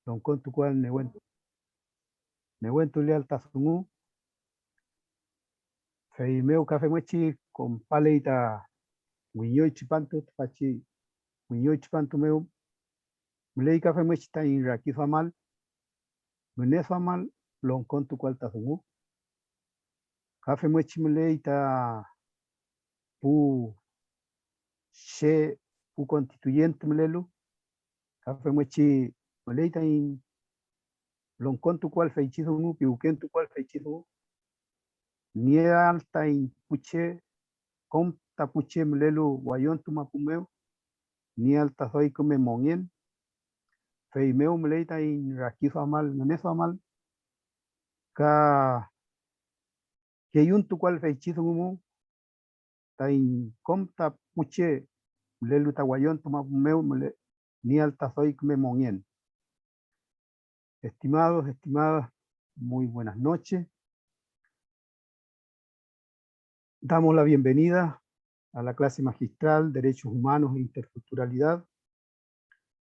Don con tu cual newen tu leal tazungu, feimeo café muechi con paleita guiño chipanto, pachi guiño chipanto meu, mulei café muechi ta inraki famal, mune famal, lon con tu cual tazungu, café muechi mulei ta pu she pu constituyente mulelu, café muechi mulei ta in lon con tu cual feichizungu, piuken tu cual feichizungu, nie alta in puche, com ta puche mulelu guayon tu mapumeu, ni alta soy come monien, feimeu mleita in rakizo amal, meneso amal, ka yun tu cual feichizo mumu, ta in com ta puche mulelu ta guayon tu mapumeu, ni alta soy come monien. Estimados, estimadas, muy buenas noches. Damos la bienvenida a la clase magistral Derechos Humanos e Interculturalidad,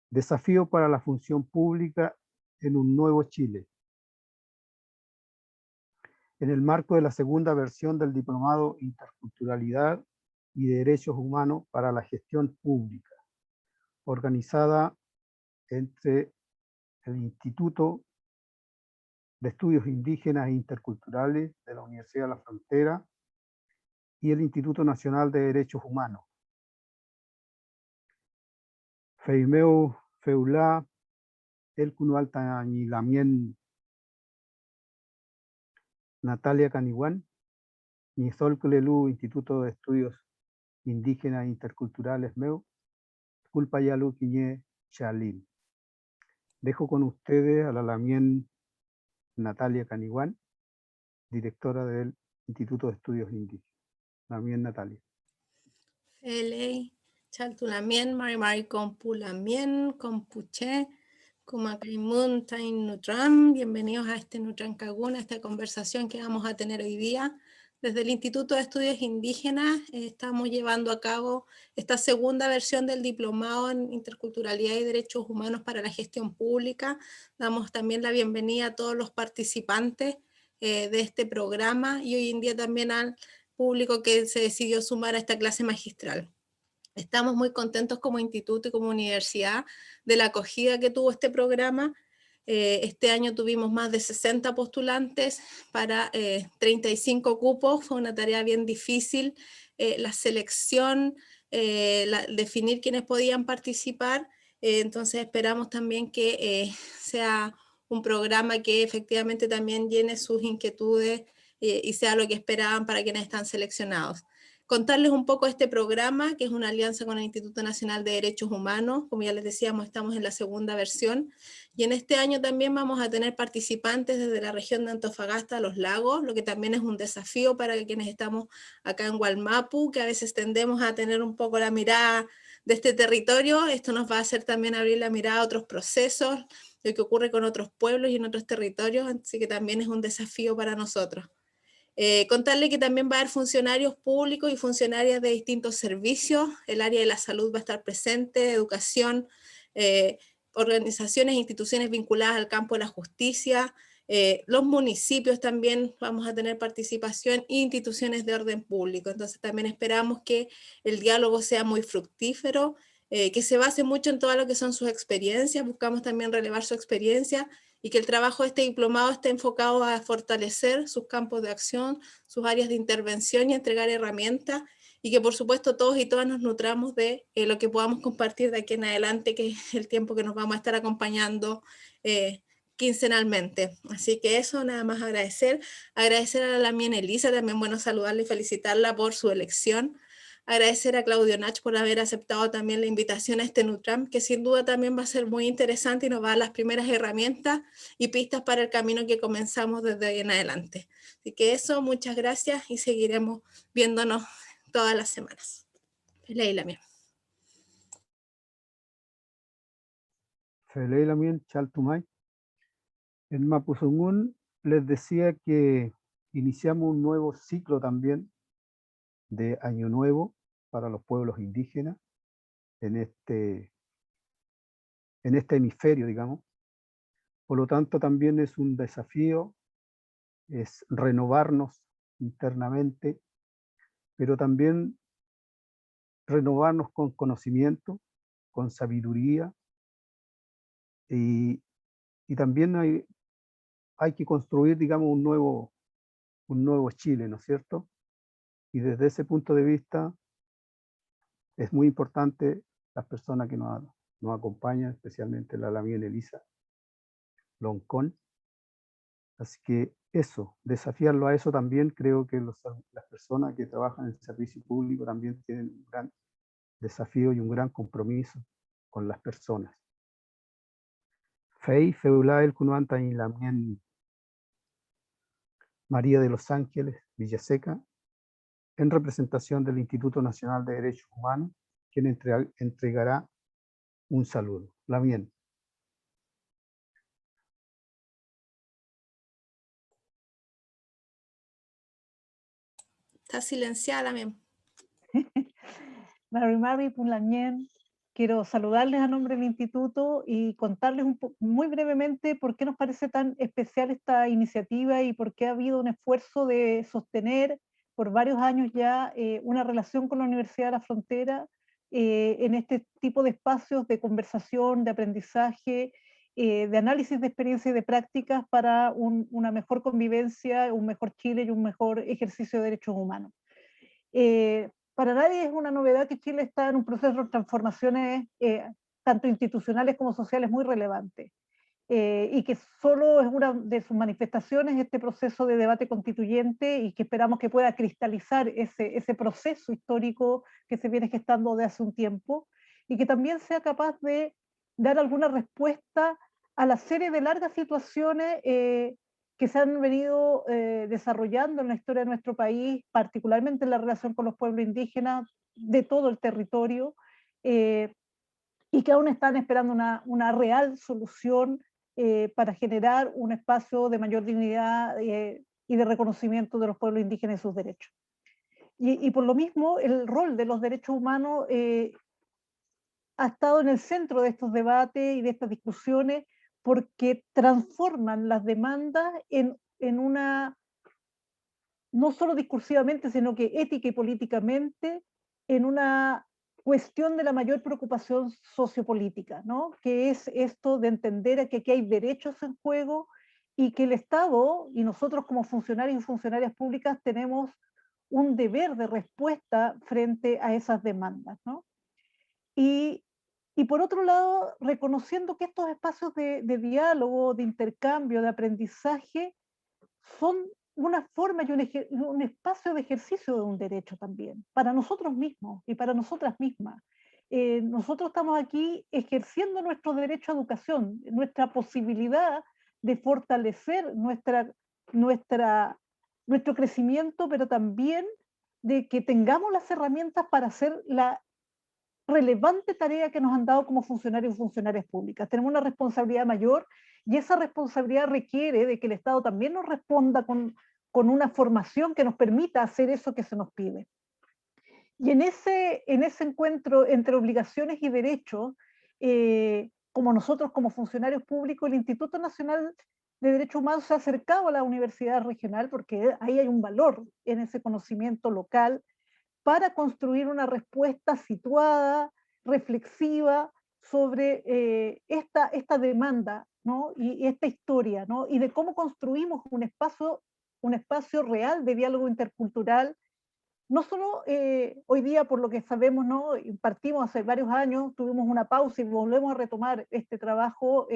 desafío para la función pública en un nuevo Chile. En el marco de la segunda versión del Diplomado Interculturalidad y Derechos Humanos para la Gestión Pública, organizada entre el Instituto de Estudios Indígenas e Interculturales de la Universidad de la Frontera y el Instituto Nacional de Derechos Humanos. Feimeu Feulá, El Cunualta y Lamien Natalia Caniguán, Nizol Culelú, Instituto de Estudios Indígenas e Interculturales Meu, Culpa Yalu Quiñé Chalín. Dejo con ustedes a la Lamien Natalia Caniguán, directora del Instituto de Estudios Indígenas. Lamien Natalia. Ley, Chaltulamien, Mari Compulamien, Compuche, Kumacaimun, Tain Nutram. Bienvenidos a este Nutram Cagún, a esta conversación que vamos a tener hoy día. Desde el Instituto de Estudios Indígenas estamos llevando a cabo esta segunda versión del Diplomado en Interculturalidad y Derechos Humanos para la Gestión Pública. Damos también la bienvenida a todos los participantes de este programa y hoy en día también al público que se decidió sumar a esta clase magistral. Estamos muy contentos como instituto y como universidad de la acogida que tuvo este programa. Este año tuvimos más de 60 postulantes para 35 cupos, fue una tarea bien difícil, la selección, definir quiénes podían participar, entonces esperamos también que sea un programa que efectivamente también llene sus inquietudes y sea lo que esperaban para quienes están seleccionados. Contarles un poco de este programa, que es una alianza con el Instituto Nacional de Derechos Humanos. Como ya les decíamos, estamos en la segunda versión. Y en este año también vamos a tener participantes desde la región de Antofagasta a Los Lagos, lo que también es un desafío para quienes estamos acá en Wallmapu, que a veces tendemos a tener un poco la mirada de este territorio. Esto nos va a hacer también abrir la mirada a otros procesos, lo que ocurre con otros pueblos y en otros territorios, así que también es un desafío para nosotros. Contarle que también va a haber funcionarios públicos y funcionarias de distintos servicios, el área de la salud va a estar presente, educación, organizaciones e instituciones vinculadas al campo de la justicia, los municipios también vamos a tener participación e instituciones de orden público. Entonces también esperamos que el diálogo sea muy fructífero, que se base mucho en todo lo que son sus experiencias, buscamos también relevar su experiencia y que el trabajo de este diplomado esté enfocado a fortalecer sus campos de acción, sus áreas de intervención y entregar herramientas, y que por supuesto todos y todas nos nutramos de lo que podamos compartir de aquí en adelante, que es el tiempo que nos vamos a estar acompañando quincenalmente. Así que eso, nada más agradecer a la Lamien Elisa, también bueno saludarla y felicitarla por su elección. Agradecer a Claudio Nach por haber aceptado también la invitación a este Nutram, que sin duda también va a ser muy interesante y nos va a dar las primeras herramientas y pistas para el camino que comenzamos desde ahí en adelante. Así que eso, muchas gracias y seguiremos viéndonos todas las semanas. Felei Lamien. Felei Lamien Chaltumay. En Mapuzungún les decía que iniciamos un nuevo ciclo también de Año Nuevo para los pueblos indígenas en este hemisferio, digamos. Por lo tanto, también es un desafío, es renovarnos internamente, pero también renovarnos con conocimiento, con sabiduría, y, y también hay que construir, digamos, un nuevo Chile, ¿no es cierto? Y desde ese punto de vista es muy importante las personas que nos acompañan, especialmente la Lamien Elisa Loncón. Así que eso, desafiarlo a eso también, creo que las personas que trabajan en el servicio público también tienen un gran desafío y un gran compromiso con las personas. Fei, Feulael, Cunuanta y Lamien María de los Ángeles, Villaseca, en representación del Instituto Nacional de Derechos Humanos, quien entregará un saludo. Lamien. Está silenciada también. Mari Pulamien, quiero saludarles a nombre del instituto y contarles muy brevemente por qué nos parece tan especial esta iniciativa y por qué ha habido un esfuerzo de sostener por varios años ya una relación con la Universidad de la Frontera en este tipo de espacios de conversación, de aprendizaje, de análisis de experiencia y de prácticas para una mejor convivencia, un mejor Chile y un mejor ejercicio de derechos humanos. Para nadie es una novedad que Chile está en un proceso de transformaciones tanto institucionales como sociales muy relevantes y que solo es una de sus manifestaciones este proceso de debate constituyente y que esperamos que pueda cristalizar ese proceso histórico que se viene gestando de hace un tiempo y que también sea capaz de dar alguna respuesta a la serie de largas situaciones que se han venido desarrollando en la historia de nuestro país, particularmente en la relación con los pueblos indígenas de todo el territorio, y que aún están esperando una real solución para generar un espacio de mayor dignidad y de reconocimiento de los pueblos indígenas y sus derechos. Y por lo mismo, el rol de los derechos humanos ha estado en el centro de estos debates y de estas discusiones porque transforman las demandas en una, no solo discursivamente, sino que ética y políticamente, en una cuestión de la mayor preocupación sociopolítica, ¿no? Que es esto de entender que aquí hay derechos en juego y que el Estado y nosotros como funcionarios y funcionarias públicas tenemos un deber de respuesta frente a esas demandas, ¿no? Y por otro lado, reconociendo que estos espacios de diálogo, de intercambio, de aprendizaje, son una forma y un espacio de ejercicio de un derecho también, para nosotros mismos y para nosotras mismas. Nosotros estamos aquí ejerciendo nuestro derecho a educación, nuestra posibilidad de fortalecer nuestro crecimiento, pero también de que tengamos las herramientas para hacer la relevante tarea que nos han dado como funcionarios y funcionarias públicas. Tenemos una responsabilidad mayor y esa responsabilidad requiere de que el Estado también nos responda con una formación que nos permita hacer eso que se nos pide. Y en ese encuentro entre obligaciones y derechos, como nosotros como funcionarios públicos, el Instituto Nacional de Derechos Humanos se ha acercado a la universidad regional porque ahí hay un valor en ese conocimiento local para construir una respuesta situada, reflexiva sobre esta demanda, ¿no? Y esta historia, ¿no? Y de cómo construimos un espacio real de diálogo intercultural, no solo hoy día por lo que sabemos, ¿no? Partimos hace varios años, tuvimos una pausa y volvemos a retomar este trabajo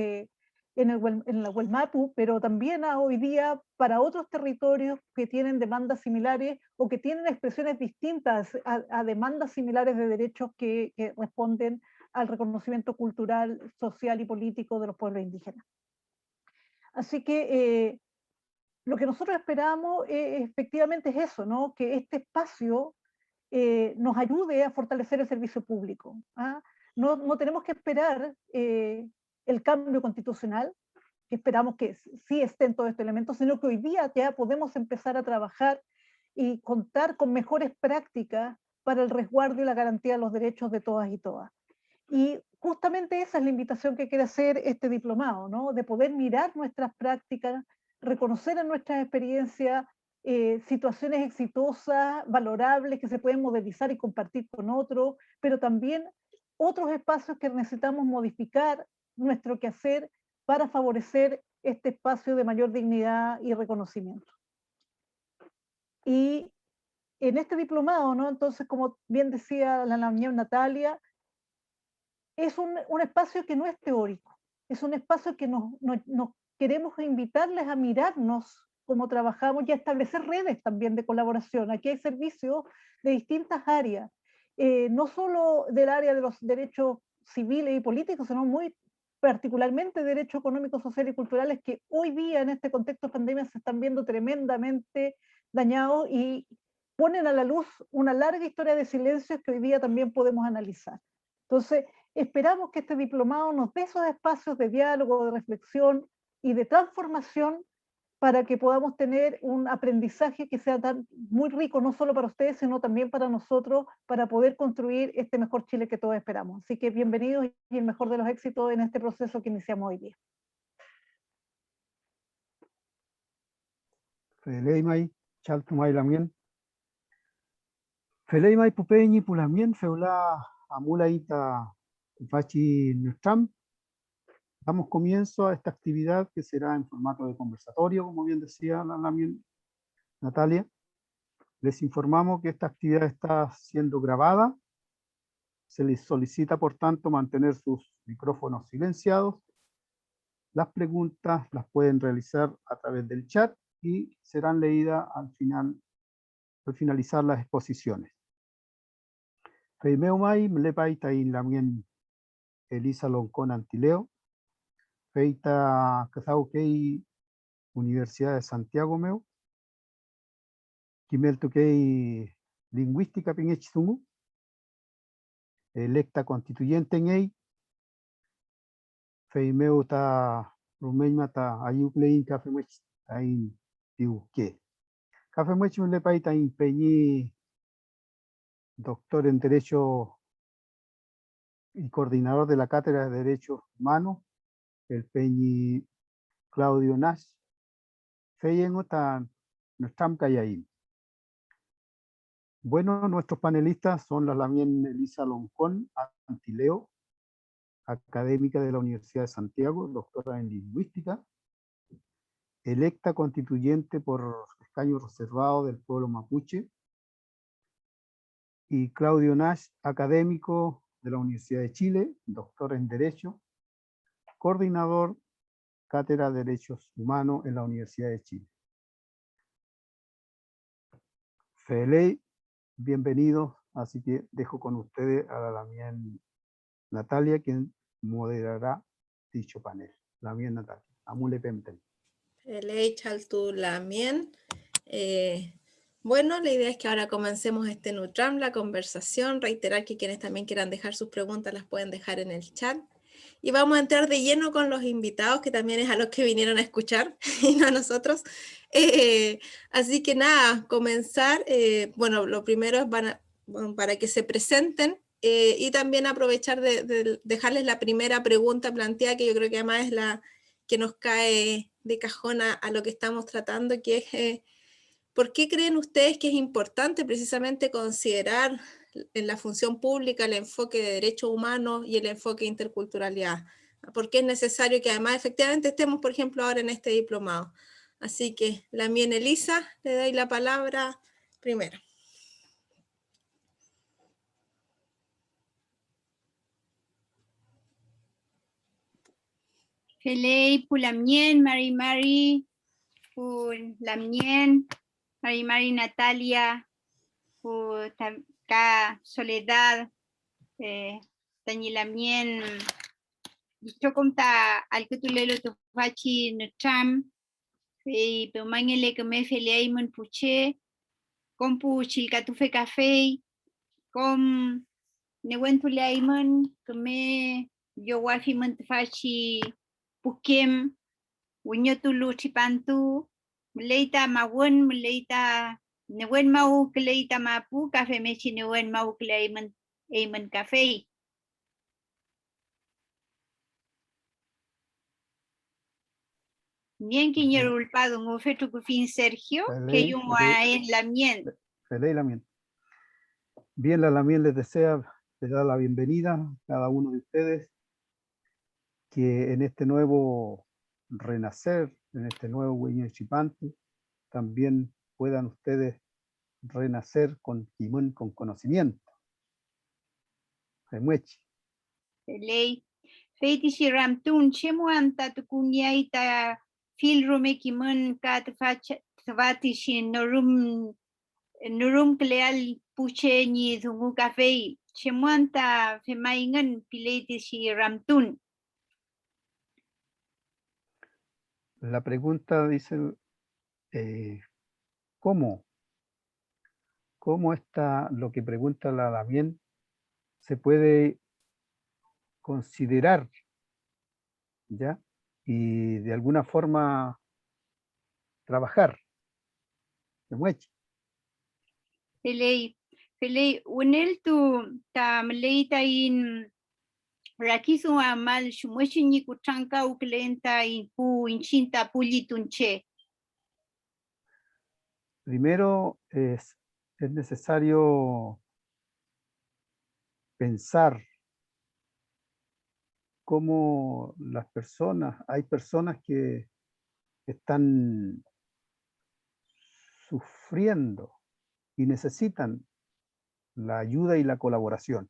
en la Huelmapu, pero también hoy día para otros territorios que tienen demandas similares o que tienen expresiones distintas a demandas similares de derechos que responden al reconocimiento cultural, social y político de los pueblos indígenas. Así que lo que nosotros esperamos efectivamente es eso, ¿no? Que este espacio nos ayude a fortalecer el servicio público. ¿Ah? No tenemos que esperar el cambio constitucional, que esperamos que sí estén todos estos elementos, sino que hoy día ya podemos empezar a trabajar y contar con mejores prácticas para el resguardo y la garantía de los derechos de todas y todas. Y justamente esa es la invitación que quiere hacer este diplomado, ¿no? De poder mirar nuestras prácticas, reconocer en nuestras experiencias situaciones exitosas, valorables, que se pueden modelizar y compartir con otros, pero también otros espacios que necesitamos modificar nuestro quehacer para favorecer este espacio de mayor dignidad y reconocimiento. Y en este diplomado, ¿no? Entonces, como bien decía la Natalia, es un espacio que no es teórico, es un espacio que nos queremos invitarles a mirarnos cómo trabajamos y a establecer redes también de colaboración. Aquí hay servicios de distintas áreas, no solo del área de los derechos civiles y políticos, sino muy particularmente derechos económicos, sociales y culturales que hoy día en este contexto de pandemia se están viendo tremendamente dañados y ponen a la luz una larga historia de silencios que hoy día también podemos analizar. Entonces, esperamos que este diplomado nos dé esos espacios de diálogo, de reflexión y de transformación para que podamos tener un aprendizaje que sea muy rico, no solo para ustedes, sino también para nosotros, para poder construir este mejor Chile que todos esperamos. Así que bienvenidos y el mejor de los éxitos en este proceso que iniciamos hoy día. Feleimai, Chaltumai Lamien. Feleimai Pupeñi Pulamien, Feula Amulaita Fachi Nutram. Damos comienzo a esta actividad que será en formato de conversatorio, como bien decía la Natalia. Les informamos que esta actividad está siendo grabada. Se les solicita, por tanto, mantener sus micrófonos silenciados. Las preguntas las pueden realizar a través del chat y serán leídas al finalizar las exposiciones. Feimeumai, Mlepai Tain Lamien Elisa Loncón Antileo. Feita Kazauquei Universidad de Santiago Meu. Kimeltuquei Lingüística Pinechizungu. Electa constituyente en EI. Feimeu ta Rumeñma ta Ayuclein Cafemech Tain Tiuque. Cafemech Mlepai Tain Peñi, doctor en Derecho y coordinador de la Cátedra de Derechos Humanos, el Peñi Claudio Nash. Feyen Otan Nostram Cayaín. Bueno, nuestros panelistas son la Lamien Elisa Loncón Antileo, académica de la Universidad de Santiago, doctora en Lingüística, electa constituyente por escaño reservado del pueblo mapuche, y Claudio Nash, académico de la Universidad de Chile, doctor en Derecho, coordinador Cátedra de Derechos Humanos en la Universidad de Chile. Feley, bienvenidos, así que dejo con ustedes a la Lamien Natalia, quien moderará dicho panel. Lamien Natalia, Amule Pemten. Feley Chaltulamien. Bueno, la idea es que ahora comencemos este Nutram, la conversación, reiterar que quienes también quieran dejar sus preguntas las pueden dejar en el chat. Y vamos a entrar de lleno con los invitados, que también es a los que vinieron a escuchar, y no a nosotros. Así que nada, comenzar. Bueno, lo primero es para que se presenten y también aprovechar de dejarles la primera pregunta planteada, que yo creo que además es la que nos cae de cajón a lo que estamos tratando, que es ¿por qué creen ustedes que es importante precisamente considerar en la función pública el enfoque de derechos humanos y el enfoque de interculturalidad? ¿Por qué es necesario que además efectivamente estemos, por ejemplo, ahora en este diplomado? Así que, Lamien Elisa, le doy la palabra primero. Feley, Pulamien, Mari, Pulamien, Mari Natalia, Ka Soledad, Tañilamien, Chokomta, Alcutulelo Tufachi, Nutram, Peumangele que me Feley, Monpuche, Compu Chilcatufe Café, Com Newentuleiman, que me yo wafi Montefachi. Pukim, Winyotulu Chipantu, Mleita Mawun, Mleita Newen Mau, Kleita Mapu, Café Mechi Newen Mau, Clayman, Café. Bien que Ujú. ulpado un ofeto que fin Sergio, que Feley, yo en la mien. Feley Lamien. Bien, la Lamien les desea, les da la bienvenida a cada uno de ustedes, que en este nuevo renacer, en este nuevo Hueño Chipantu, también puedan ustedes renacer con timón, con conocimiento. Remuechi. Ley. Feiti si ramtun chemo anta tukunyaita fil rumekimun kat fati si norum kleal puche ni dungu cafe chemo anta femaingan pileti si ramtun. La pregunta dice, ¿cómo? ¿Cómo está lo que pregunta la Lamien se puede considerar, ya? Y de alguna forma trabajar. Remuechi. Felei, unel tu ta mleita in rakisu amal shumweshi ni kuchanka uklenta in pu inchinta pulitunche. Primero es necesario pensar cómo las personas, hay personas que están sufriendo y necesitan la ayuda y la colaboración.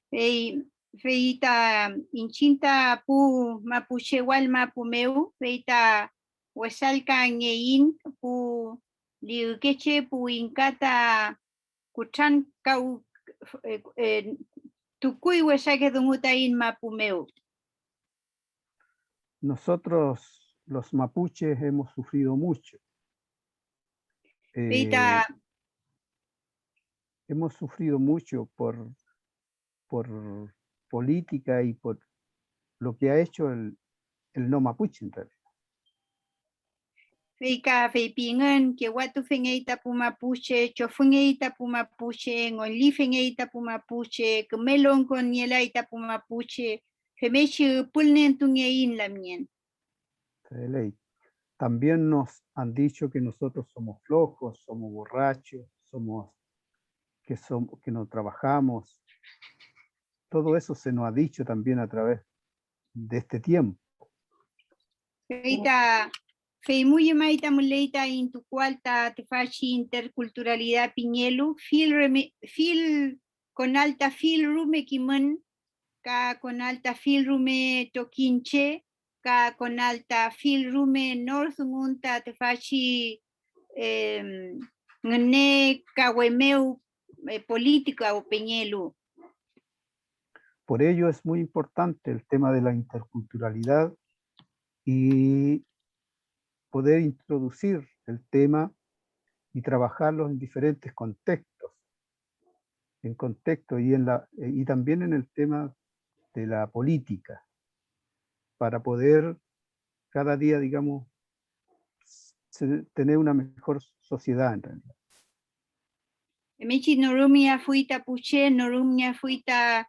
Feita inchinta pu mapuche wal mapumeu, feita wasalka ngein pu liukeche pu inkata kuchanka tukui wasake dungutain mapumeu. Nosotros, los mapuches, hemos sufrido mucho. Feita Hemos sufrido mucho por política y por lo que ha hecho el no mapuche en realidad. Feika feipingen que watu fengeita pu mapuche, chofungeita pu mapuche, ngoli fengeita pu mapuche, kemelon con nielaita pu mapuche, femechi pulnen tungein la mien. De ley. También nos han dicho que nosotros somos flojos, somos borrachos, que no trabajamos. Todo eso se nos ha dicho también a través de este tiempo. Feita feimuye maita muleita in tu cualta te faci interculturalidad piñelu, fil con alta fil rume kimen, ka con alta fil rume toquinche, ka con alta fil rume north munta te faci ngene kawemeu política o peñelu. Por ello es muy importante el tema de la interculturalidad y poder introducir el tema y trabajarlo en diferentes contextos, y también en el tema de la política, para poder cada día, digamos, tener una mejor sociedad en realidad. Mechi norumia fuita puche, norumia fuita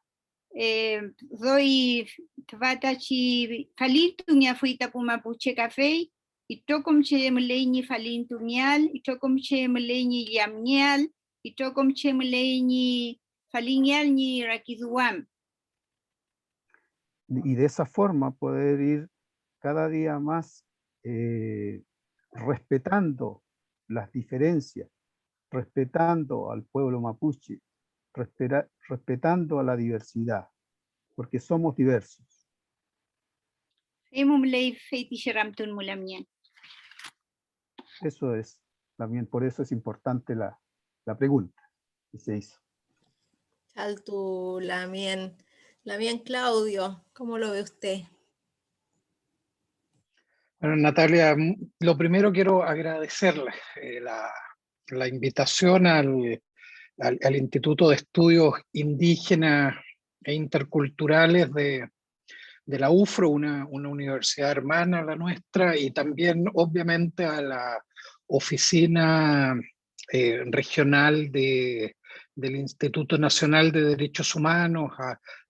doi tvatachi falintunia fuita puma puche café, y tokom che mleñi falintumial, y tokom che mleñi yamnial, y tokom che mleñi falinial ni rakiduam. Y de esa forma poder ir cada día más respetando las diferencias, respetando al pueblo mapuche, respetando a la diversidad, porque somos diversos. Emumlei feiti sheramtun mulamian. Eso es también, por eso es importante la pregunta que se hizo. Chaltu Lamien. Lamien Claudio, ¿cómo lo ve usted? Bueno, Natalia, lo primero quiero agradecerle la invitación al Instituto de Estudios Indígenas e Interculturales de la UFRO, una universidad hermana a la nuestra, y también obviamente a la oficina regional del Instituto Nacional de Derechos Humanos,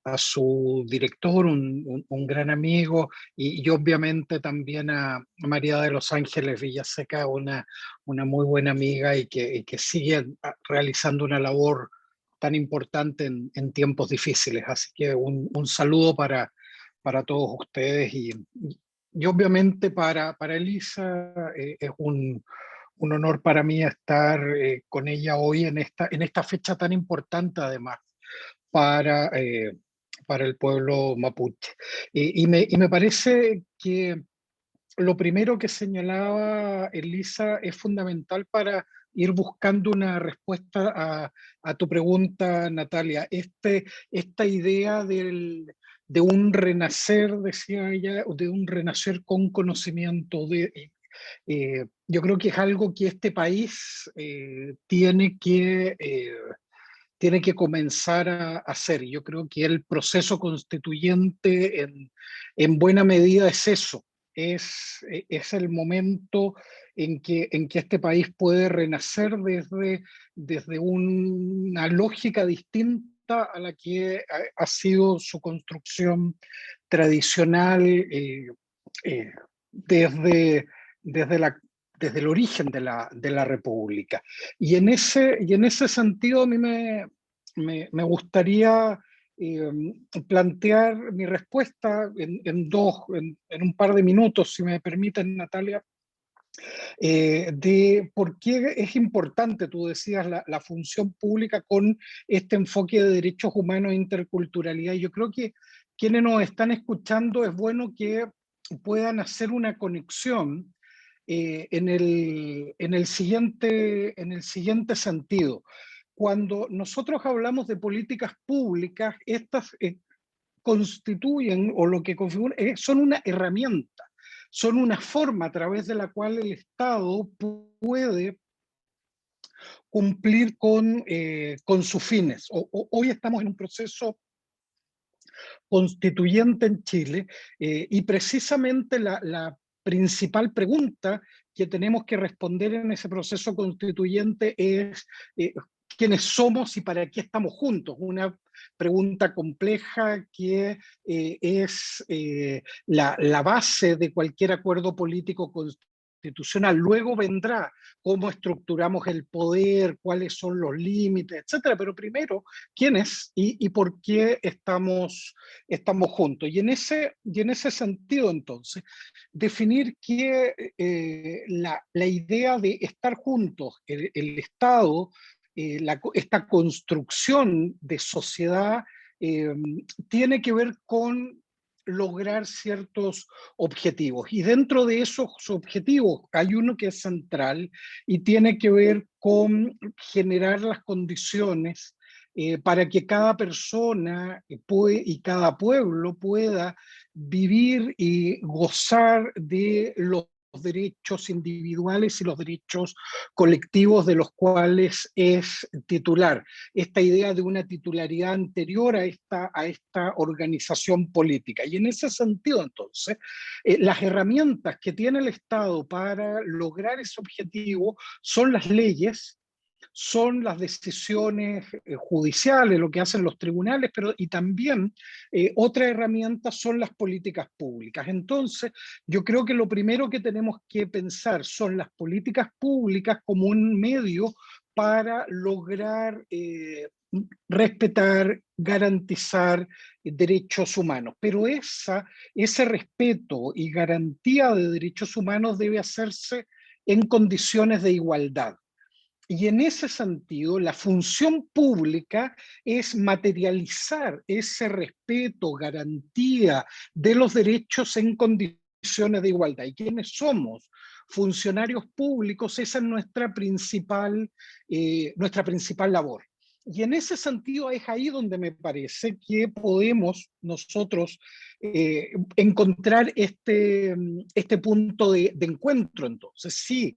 a su director, un gran amigo, y obviamente también a María de los Ángeles Villaseca, una muy buena amiga y que sigue realizando una labor tan importante en tiempos difíciles. Así que un saludo para todos ustedes y obviamente para Elisa es un honor para mí estar con ella hoy en esta fecha tan importante además para, para el pueblo mapuche. Y me parece que lo primero que señalaba Elisa es fundamental para ir buscando una respuesta a tu pregunta, Natalia. Esta idea de un renacer, decía ella, de un renacer con conocimiento. Yo creo que es algo que este país tiene que comenzar a hacer. Yo creo que el proceso constituyente en buena medida es eso, es el momento en que este país puede renacer desde una lógica distinta a la que ha sido su construcción tradicional desde, desde el origen de la República. Y en ese sentido a mí me gustaría plantear mi respuesta en un par de minutos, si me permiten, Natalia, de por qué es importante, tú decías, la función pública con este enfoque de derechos humanos e interculturalidad. Y yo creo que quienes nos están escuchando es bueno que puedan hacer una conexión en el siguiente sentido. Cuando nosotros hablamos de políticas públicas, estas constituyen o lo que configuran son una herramienta, son una forma a través de la cual el Estado puede cumplir con sus fines. Hoy estamos en un proceso constituyente en Chile y precisamente la principal pregunta que tenemos que responder en ese proceso constituyente es quiénes somos y para qué estamos juntos. Una pregunta compleja que es la base de cualquier acuerdo político constitucional. Luego vendrá cómo estructuramos el poder, cuáles son los límites, etcétera. Pero primero, ¿quiénes y por qué estamos juntos? Y en ese sentido, entonces, definir que la idea de estar juntos, el Estado, esta construcción de sociedad tiene que ver con lograr ciertos objetivos. Y dentro de esos objetivos hay uno que es central y tiene que ver con generar las condiciones para que cada persona y cada pueblo pueda vivir y gozar de los derechos individuales y los derechos colectivos de los cuales es titular. Esta idea de una titularidad anterior a esta organización política. Y en ese sentido, entonces, las herramientas que tiene el Estado para lograr ese objetivo son las leyes, son las decisiones judiciales, lo que hacen los tribunales, y también otra herramienta son las políticas públicas. Entonces, yo creo que lo primero que tenemos que pensar son las políticas públicas como un medio para lograr respetar, garantizar derechos humanos. Pero ese respeto y garantía de derechos humanos debe hacerse en condiciones de igualdad. Y en ese sentido, la función pública es materializar ese respeto, garantía de los derechos en condiciones de igualdad. ¿Y quiénes somos? Funcionarios públicos, esa es nuestra principal labor. Y en ese sentido es ahí donde me parece que podemos nosotros encontrar este punto de encuentro. Entonces, sí,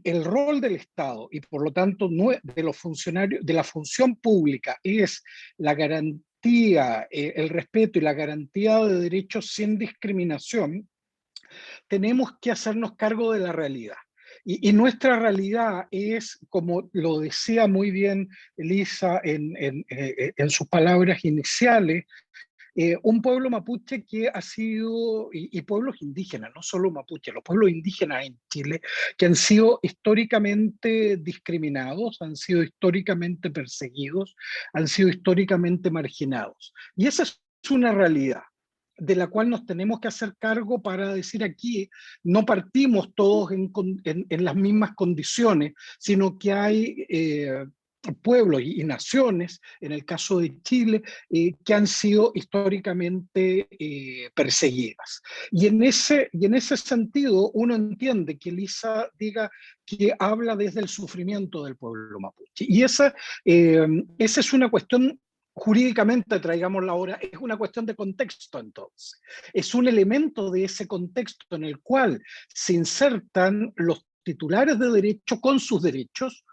el rol del Estado y por lo tanto de los funcionarios, de la función pública es la garantía, el respeto y la garantía de derechos sin discriminación, tenemos que hacernos cargo de la realidad. Y nuestra realidad es, como lo decía muy bien Elisa en sus palabras iniciales, un pueblo mapuche que ha sido, y pueblos indígenas, no solo mapuche, los pueblos indígenas en Chile, que han sido históricamente discriminados, han sido históricamente perseguidos, han sido históricamente marginados. Y esa es una realidad de la cual nos tenemos que hacer cargo para decir aquí, no partimos todos en las mismas condiciones, sino que hay pueblos y naciones, en el caso de Chile, que han sido históricamente perseguidas. Y en ese sentido, uno entiende que Elisa diga que habla desde el sufrimiento del pueblo mapuche. Y esa es una cuestión jurídicamente, traigámosla ahora, es una cuestión de contexto entonces. Es un elemento de ese contexto en el cual se insertan los titulares de derecho con sus derechos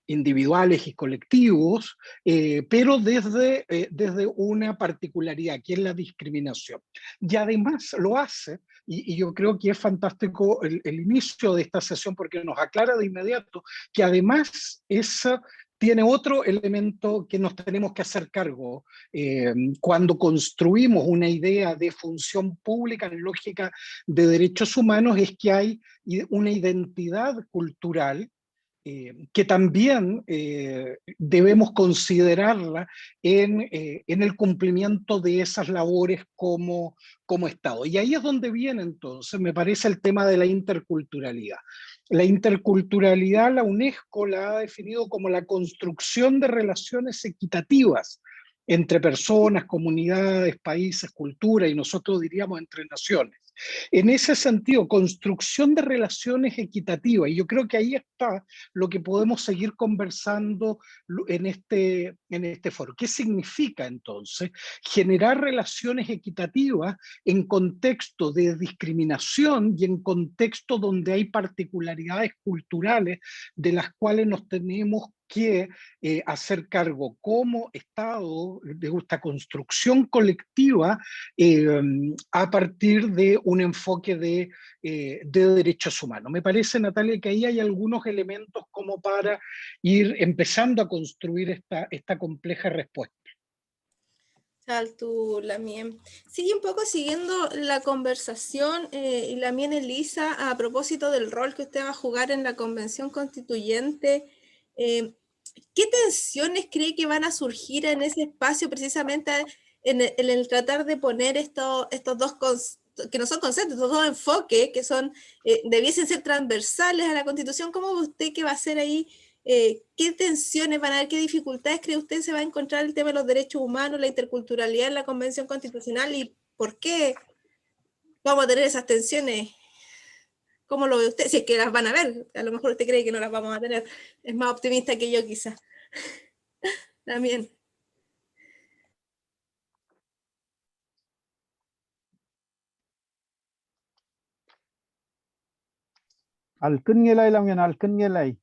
individuales y colectivos, pero desde una particularidad, que es la discriminación. Y además lo hace, y yo creo que es fantástico el inicio de esta sesión porque nos aclara de inmediato que además esa tiene otro elemento que nos tenemos que hacer cargo cuando construimos una idea de función pública en lógica de derechos humanos, es que hay una identidad cultural que también debemos considerarla en el cumplimiento de esas labores como Estado. Y ahí es donde viene entonces, me parece, el tema de la interculturalidad. La interculturalidad, la UNESCO la ha definido como la construcción de relaciones equitativas entre personas, comunidades, países, culturas, y nosotros diríamos entre naciones. En ese sentido, construcción de relaciones equitativas, y yo creo que ahí está lo que podemos seguir conversando en este foro. ¿Qué significa entonces generar relaciones equitativas en contexto de discriminación y en contexto donde hay particularidades culturales de las cuales nos tenemos que hacer cargo como Estado de esta construcción colectiva a partir de un enfoque de derechos humanos? Me parece, Natalia, que ahí hay algunos elementos como para ir empezando a construir esta compleja respuesta. Chaltu, Lamien. Sigue un poco siguiendo la conversación y Lamien Elisa a propósito del rol que usted va a jugar en la Convención Constituyente. ¿Qué tensiones cree que van a surgir en ese espacio precisamente en el tratar de poner estos dos que no son conceptos, estos dos enfoques que son, debiesen ser transversales a la Constitución? ¿Cómo ve usted que va a ser ahí? ¿Qué tensiones van a haber? ¿Qué dificultades cree usted se va a encontrar el tema de los derechos humanos, la interculturalidad en la Convención Constitucional y por qué vamos a tener esas tensiones? ¿Cómo lo ve usted? Si es que las van a ver, a lo mejor usted cree que no las vamos a tener, es más optimista que yo quizás. También. Alkengelay Lamien, alkengelay.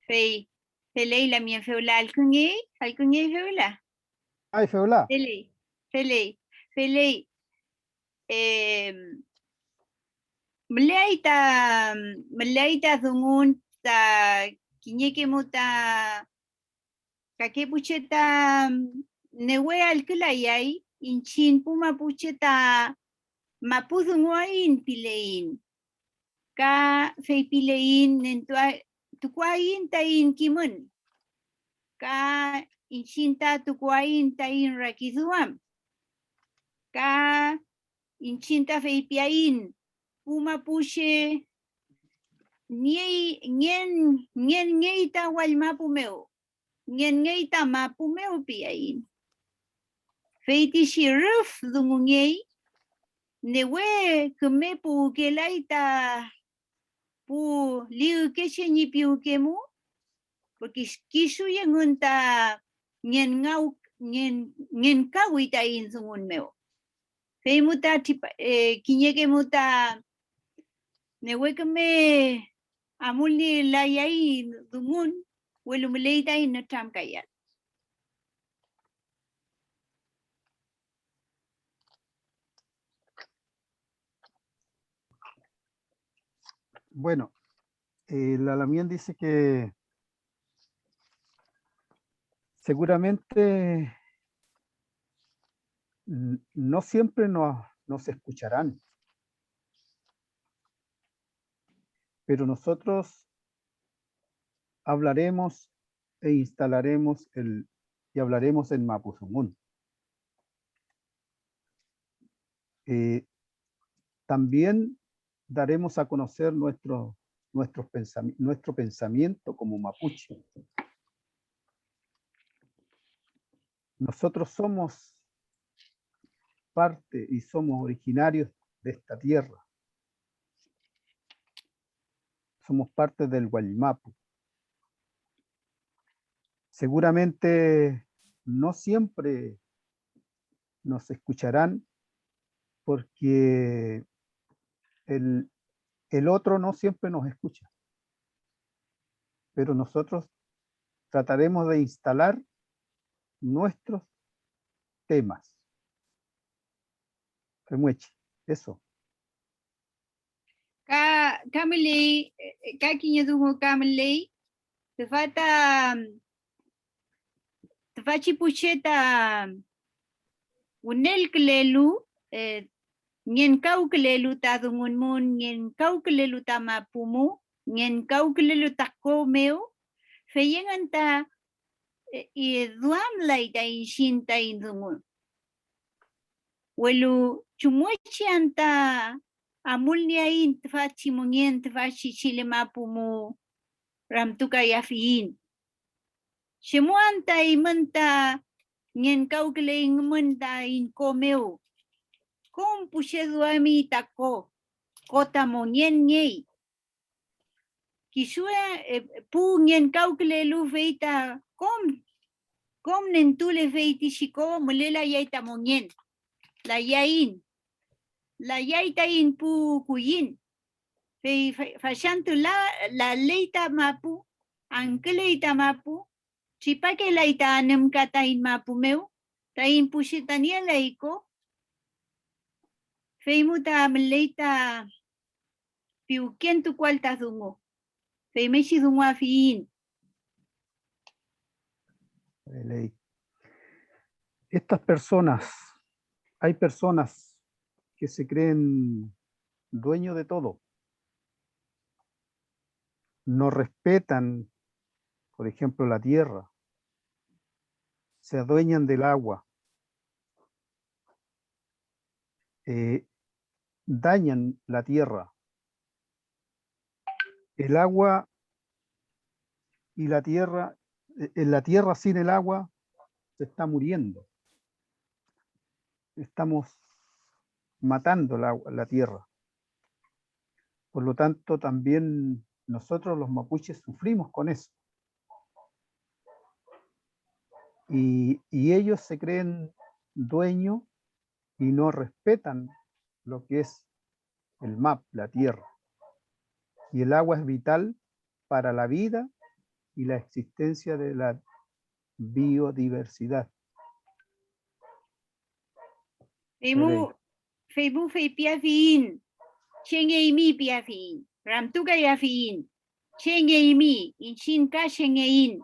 Fei, felei la mien feula alkungi feula. Ay, feula. Felei. Mlaita dungun ta kinyeke muta kake pucheta newe alkulayai inchin puma pucheta mapudunguain pilein. Ka fei pilein nentua tukuain tain kimun. Ka inchinta tukuain tain rakiduam. Ka inchinta fei piain puma puche nien ngeita walmapumeu. Nien ngeita mapumeu piain. Feiti shiruf dungungei newe kemepu kelaita pu liu keche ni piu kemu porque kisu yengunta nien kawita in sungun meu. Feimuta kinyeke muta newe keme amuli layai dungun welumleita in natam kayat. Bueno, la Lamien dice que seguramente no siempre nos escucharán, pero nosotros hablaremos e instalaremos y hablaremos en Mapuzungún. También daremos a conocer nuestro pensamiento como mapuche. Nosotros somos parte y somos originarios de esta tierra. Somos parte del Guaymapu. Seguramente no siempre nos escucharán porque el otro no siempre nos escucha. Pero nosotros trataremos de instalar nuestros temas. Remueche, eso. Kamilei, kakinya dungo kamilei, tefata tefachi pucheta unel klelu, nyen kau klelu ta dungun mun, nyen kau klelu ta mapumu, nyen kau klelu ta komeu, feyengan ta i duam lai ta inshin ta indungun. Welu chumuechi anta amulnia in tfachi munien tfachi chile mapumu ramtuka yafiin. Shemuanta imanta nyen kaukle ingmenta in komeu. Kom pusheduami tako kota monien nyei. Kisue pu nyen kaukle lu feita kom nentule feiti shiko mulela yaita monien. La yain. La yaita in pu kuyin. Fashantu la leita mapu, ankeleita mapu, chipake laita anem kata in mapu meu, ta in pushitania leiko, feimuta leita piukentu cualta dungo, feimeshi dungo afiin. Estas personas, hay personas que se creen dueños de todo. No respetan, por ejemplo, la tierra. Se adueñan del agua. Dañan la tierra. El agua y la tierra sin el agua se está muriendo. Estamos matando la tierra. Por lo tanto, también nosotros los mapuches sufrimos con eso. Y ellos se creen dueños y no respetan lo que es el MAP, la tierra. Y el agua es vital para la vida y la existencia de la biodiversidad. Feibu fei piafin, chenge imi piafin, ramtuka yafin, chenge imi, inshin ka chenge in,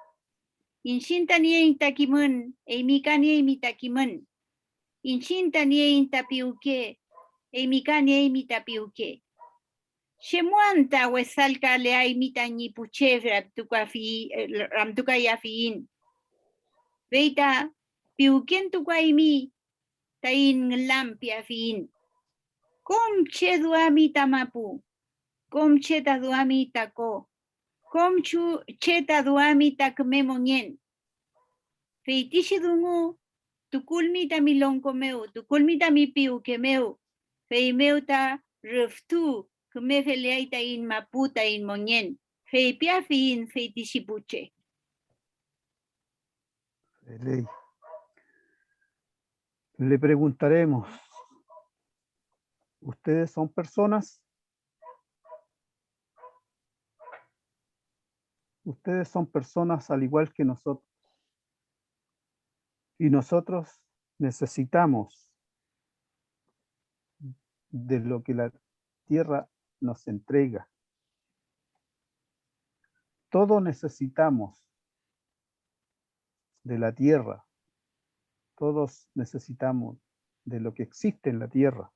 inshin tanien takimun, emi kanye imi takimun, inshin tanien tapiuke, emi kanye imi tapiuke. Shemuanta wesalka le ay mitani puche ramtuka yafin. Veita piuken tuka imi tain lampia fin. Kom che duami tamapu. Kom che ta duami tako. Kom che ta duami takmemonien. Feitishi dungu. Tukulmi ta milonko meu. Tukulmi ta mi piuke meu. Fei meu ta ruftu. Kume feleaita in maputa in monien. Fei pia fin feitishi puche. Le preguntaremos, ¿ustedes son personas? Ustedes son personas al igual que nosotros. Y nosotros necesitamos de lo que la tierra nos entrega. todos necesitamos de la tierra, todos necesitamos de lo que existe en la tierra.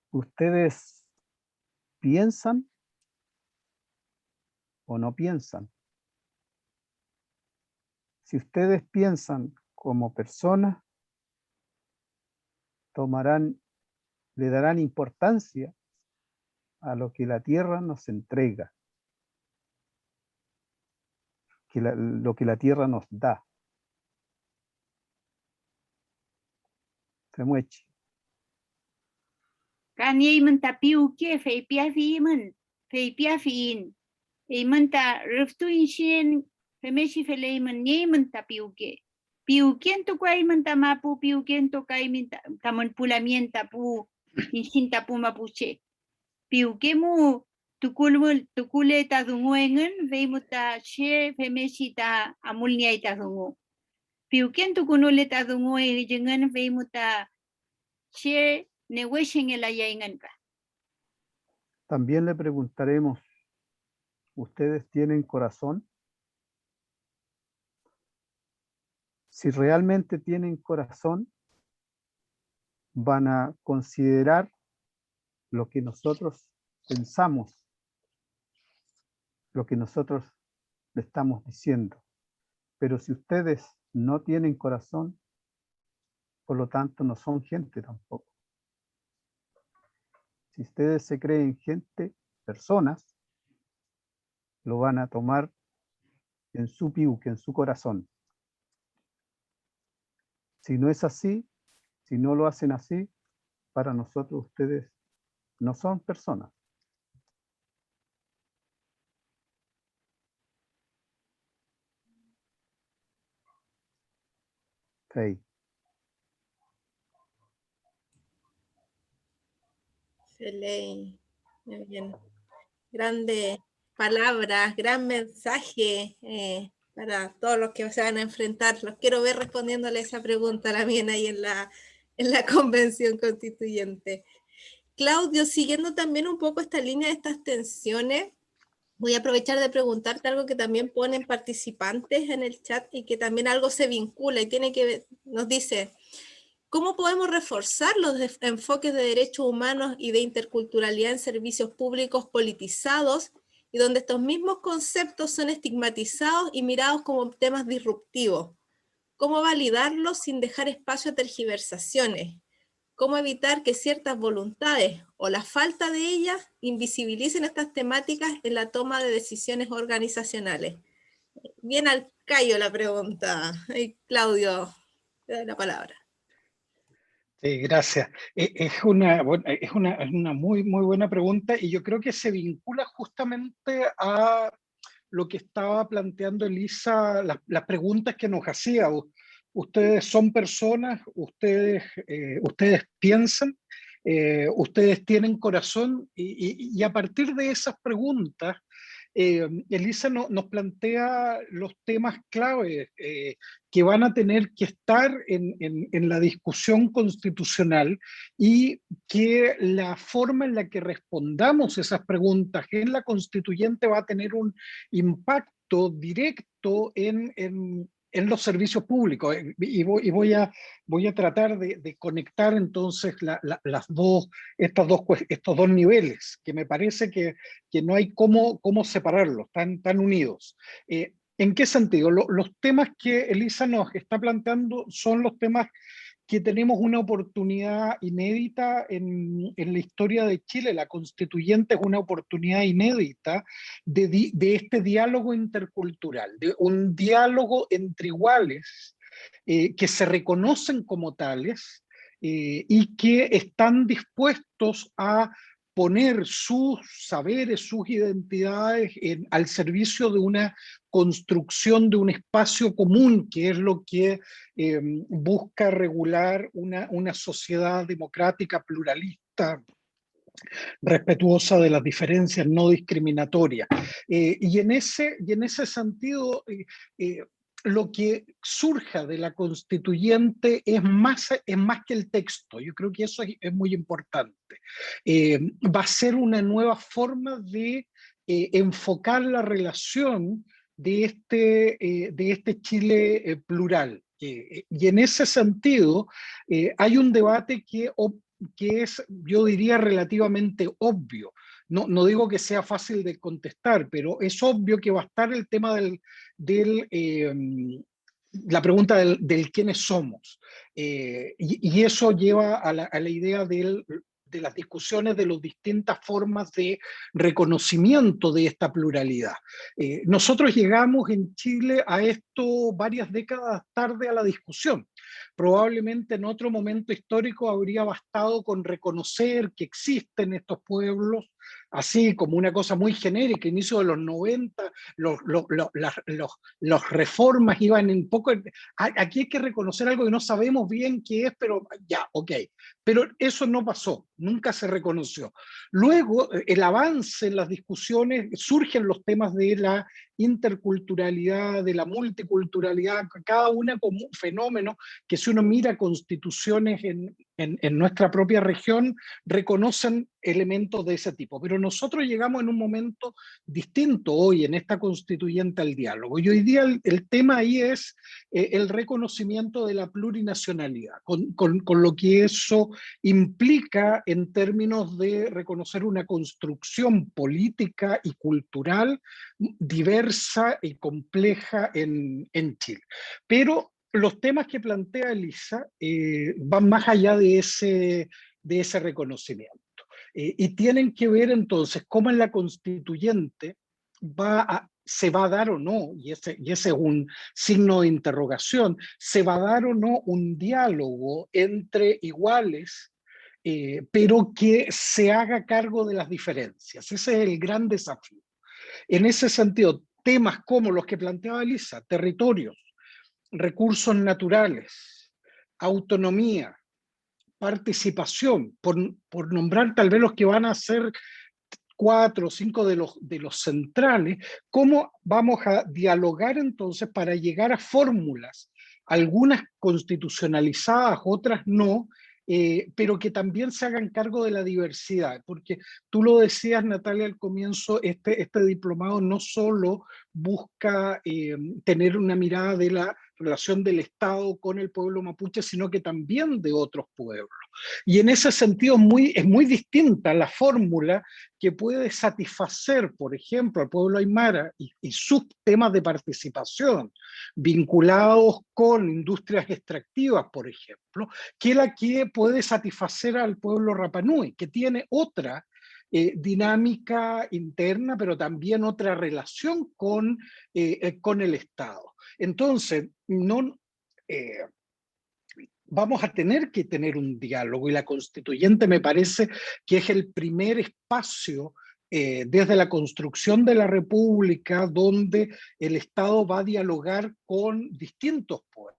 ¿Ustedes piensan o no piensan? Si ustedes piensan como personas, le darán importancia a lo que la tierra nos entrega, lo que la tierra nos da. Femuechi. Kanye menta piuke fe piafimen fe piafin e menta riftuin femeshi feleimen nye menta piuke piukiento kwai menta mapu piukiento kai minta tamon pulamienta pu insinta pu mapuche piukemu tukule ta dunguengen veimuta she femeshi ta amulnia ta dungu piukiento kunule ta dungue jengen veimuta she También le preguntaremos, ¿ustedes tienen corazón? Si realmente tienen corazón, van a considerar lo que nosotros pensamos, lo que nosotros le estamos diciendo. Pero si ustedes no tienen corazón, por lo tanto no son gente tampoco. Si ustedes se creen gente, personas, lo van a tomar en su piuque, en su corazón. Si no es así, si no lo hacen así, para nosotros ustedes no son personas. Okay. Excelente. Muy bien. Grandes palabras, gran mensaje para todos los que se van a enfrentar. Los quiero ver respondiéndole esa pregunta también ahí en la convención constituyente. Claudio, siguiendo también un poco esta línea de estas tensiones, voy a aprovechar de preguntarte algo que también ponen participantes en el chat y que también algo se vincula y tiene que ver, nos dice, ¿cómo podemos reforzar los enfoques de derechos humanos y de interculturalidad en servicios públicos politizados y donde estos mismos conceptos son estigmatizados y mirados como temas disruptivos? ¿Cómo validarlos sin dejar espacio a tergiversaciones? ¿Cómo evitar que ciertas voluntades o la falta de ellas invisibilicen estas temáticas en la toma de decisiones organizacionales? Bien al callo la pregunta. Claudio, te doy la palabra. Sí, gracias. Es una muy buena pregunta y yo creo que se vincula justamente a lo que estaba planteando Elisa, las preguntas que nos hacía. Ustedes son personas, ustedes piensan, ustedes tienen corazón y a partir de esas preguntas, Elisa nos plantea los temas clave que van a tener que estar en la discusión constitucional y que la forma en la que respondamos esas preguntas en la constituyente va a tener un impacto directo en los servicios públicos. Y voy a tratar de conectar entonces estos dos niveles, que me parece que no hay cómo separarlos, tan unidos. ¿En qué sentido? Los temas que Elisa nos está planteando son los temas que tenemos una oportunidad inédita en la historia de Chile. La constituyente es una oportunidad inédita de este diálogo intercultural, de un diálogo entre iguales que se reconocen como tales y que están dispuestos a poner sus saberes, sus identidades al servicio de una construcción de un espacio común, que es lo que busca regular una sociedad democrática, pluralista, respetuosa de las diferencias, no discriminatoria. Y en ese sentido, lo que surja de la constituyente es más que el texto. Yo creo que eso es muy importante. Va a ser una nueva forma de enfocar la relación de este Chile plural. Y en ese sentido, hay un debate que es, yo diría, relativamente obvio. No digo que sea fácil de contestar, pero es obvio que va a estar el tema la pregunta del quiénes somos. Y eso lleva a la idea de las discusiones de las distintas formas de reconocimiento de esta pluralidad. Nosotros llegamos en Chile a esto varias décadas tarde a la discusión. Probablemente en otro momento histórico habría bastado con reconocer que existen estos pueblos, así como una cosa muy genérica. Inicio de los 90, las reformas iban un poco... Aquí hay que reconocer algo que no sabemos bien qué es, pero ya, ok. Pero eso no pasó, nunca se reconoció. Luego, el avance en las discusiones, surgen los temas de la interculturalidad, de la multiculturalidad, cada una como un fenómeno que, si uno mira constituciones en nuestra propia región, reconocen elementos de ese tipo. Pero nosotros llegamos en un momento distinto hoy en esta constituyente al diálogo. Y hoy día el tema ahí es el reconocimiento de la plurinacionalidad, con lo que eso implica en términos de reconocer una construcción política y cultural diversa y compleja en Chile. Pero los temas que plantea Elisa van más allá de ese reconocimiento. Y tienen que ver entonces cómo en la constituyente se va a dar o no, y ese es un signo de interrogación, se va a dar o no un diálogo entre iguales, pero que se haga cargo de las diferencias. Ese es el gran desafío. En ese sentido, temas como los que planteaba Elisa, territorios, recursos naturales, autonomía, participación, por nombrar tal vez los que van a ser 4 o 5 de los centrales, ¿cómo vamos a dialogar entonces para llegar a fórmulas, algunas constitucionalizadas, otras no, pero que también se hagan cargo de la diversidad? Porque tú lo decías, Natalia, al comienzo, este diplomado no solo busca tener una mirada de la relación del Estado con el pueblo mapuche, sino que también de otros pueblos. Y en ese sentido es muy distinta la fórmula que puede satisfacer, por ejemplo, al pueblo aymara y sus temas de participación vinculados con industrias extractivas, por ejemplo, que la que puede satisfacer al pueblo Rapanui, que tiene otra dinámica interna, pero también otra relación con el Estado. Entonces, vamos a tener que tener un diálogo, y la constituyente me parece que es el primer espacio desde la construcción de la República donde el Estado va a dialogar con distintos pueblos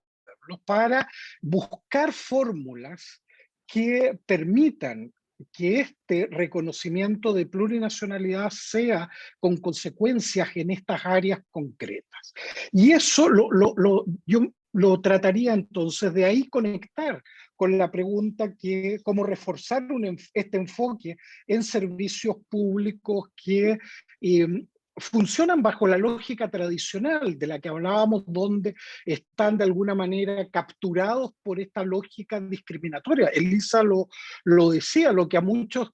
para buscar fórmulas que permitan que este reconocimiento de plurinacionalidad sea con consecuencias en estas áreas concretas. Y eso yo lo trataría entonces de ahí conectar con la pregunta que cómo reforzar este enfoque en servicios públicos que funcionan bajo la lógica tradicional de la que hablábamos, donde están de alguna manera capturados por esta lógica discriminatoria. Elisa lo decía, lo que a muchos,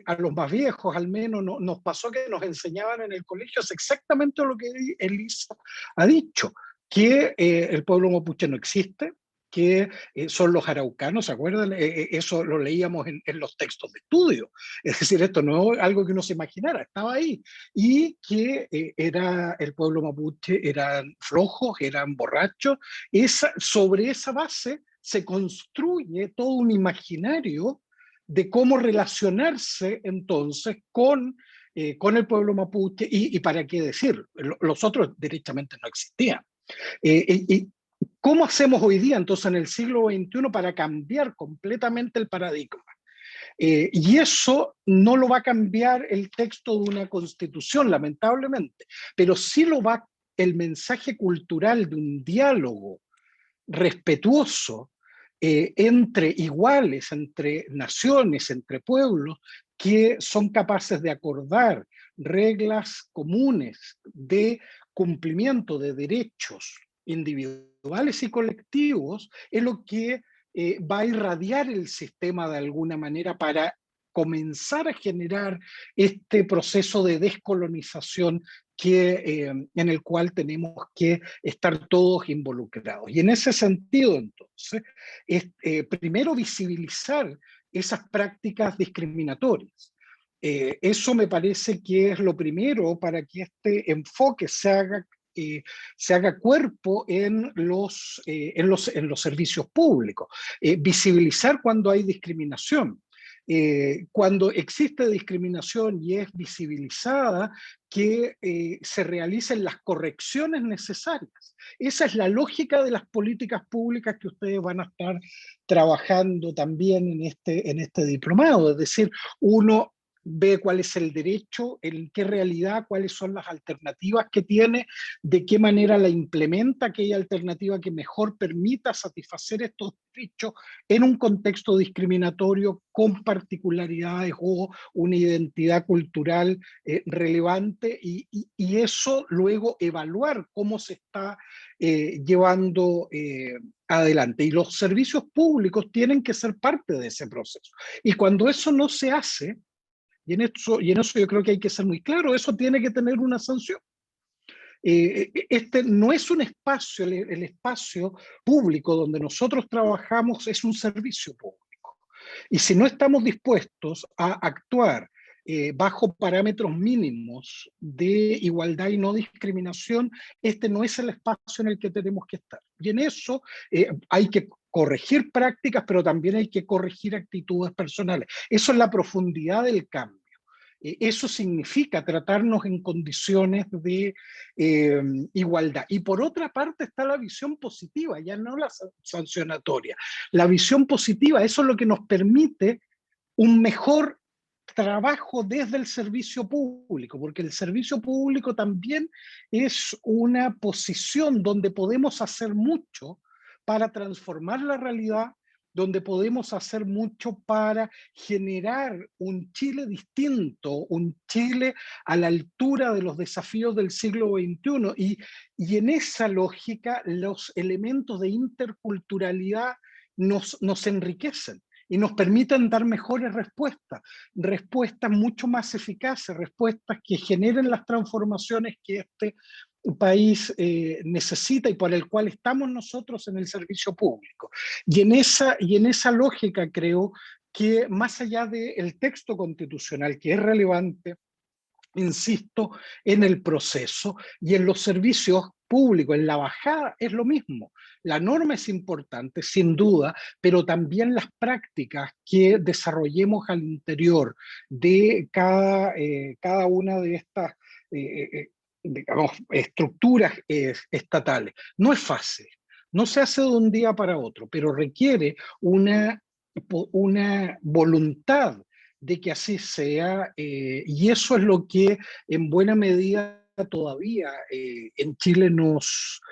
a los más viejos al menos, nos pasó que nos enseñaban en el colegio, es exactamente lo que Elisa ha dicho, que el pueblo mapuche no existe, que son los araucanos, ¿se acuerdan? Eso lo leíamos en los textos de estudio. Es decir, esto no es algo que uno se imaginara, estaba ahí. Y que era el pueblo mapuche, eran flojos, eran borrachos. Sobre esa base se construye todo un imaginario de cómo relacionarse entonces con el pueblo mapuche, y para qué decir, los otros derechamente no existían. ¿Cómo hacemos hoy día, entonces, en el siglo XXI para cambiar completamente el paradigma? Y eso no lo va a cambiar el texto de una constitución, lamentablemente, pero sí lo va el mensaje cultural de un diálogo respetuoso entre iguales, entre naciones, entre pueblos, que son capaces de acordar reglas comunes de cumplimiento de derechos individuales y colectivos, es lo que va a irradiar el sistema de alguna manera para comenzar a generar este proceso de descolonización en el cual tenemos que estar todos involucrados. Y en ese sentido, entonces, primero visibilizar esas prácticas discriminatorias. Eso me parece que es lo primero para que este enfoque se haga cuerpo en los servicios públicos. Visibilizar cuando hay discriminación. Cuando existe discriminación y es visibilizada, que se realicen las correcciones necesarias. Esa es la lógica de las políticas públicas que ustedes van a estar trabajando también en este diplomado. Es decir, uno ve cuál es el derecho, en qué realidad, cuáles son las alternativas que tiene, de qué manera la implementa aquella alternativa que mejor permita satisfacer estos derechos en un contexto discriminatorio con particularidades o una identidad cultural relevante, y eso luego evaluar cómo se está llevando adelante. Y los servicios públicos tienen que ser parte de ese proceso. Y cuando eso no se hace, y en eso yo creo que hay que ser muy claro, eso tiene que tener una sanción. Este no es un espacio, el espacio público donde nosotros trabajamos es un servicio público. Y si no estamos dispuestos a actuar bajo parámetros mínimos de igualdad y no discriminación, este no es el espacio en el que tenemos que estar. Y en eso hay que corregir prácticas, pero también hay que corregir actitudes personales. Eso es la profundidad del cambio. Eso significa tratarnos en condiciones de igualdad. Y por otra parte está la visión positiva, ya no la sancionatoria. La visión positiva, eso es lo que nos permite un mejor trabajo desde el servicio público, porque el servicio público también es una posición donde podemos hacer mucho para transformar la realidad, donde podemos hacer mucho para generar un Chile distinto, un Chile a la altura de los desafíos del siglo XXI. Y en esa lógica, los elementos de interculturalidad nos enriquecen y nos permiten dar mejores respuestas mucho más eficaces, respuestas que generen las transformaciones que este país necesita y por el cual estamos nosotros en el servicio público. Y en esa lógica creo que más allá del texto constitucional, que es relevante, insisto, en el proceso y en los servicios públicos, en la bajada es lo mismo. La norma es importante, sin duda, pero también las prácticas que desarrollemos al interior de cada una de estas digamos, estructuras estatales. No es fácil, no se hace de un día para otro, pero requiere una voluntad de que así sea, y eso es lo que en buena medida todavía en Chile nos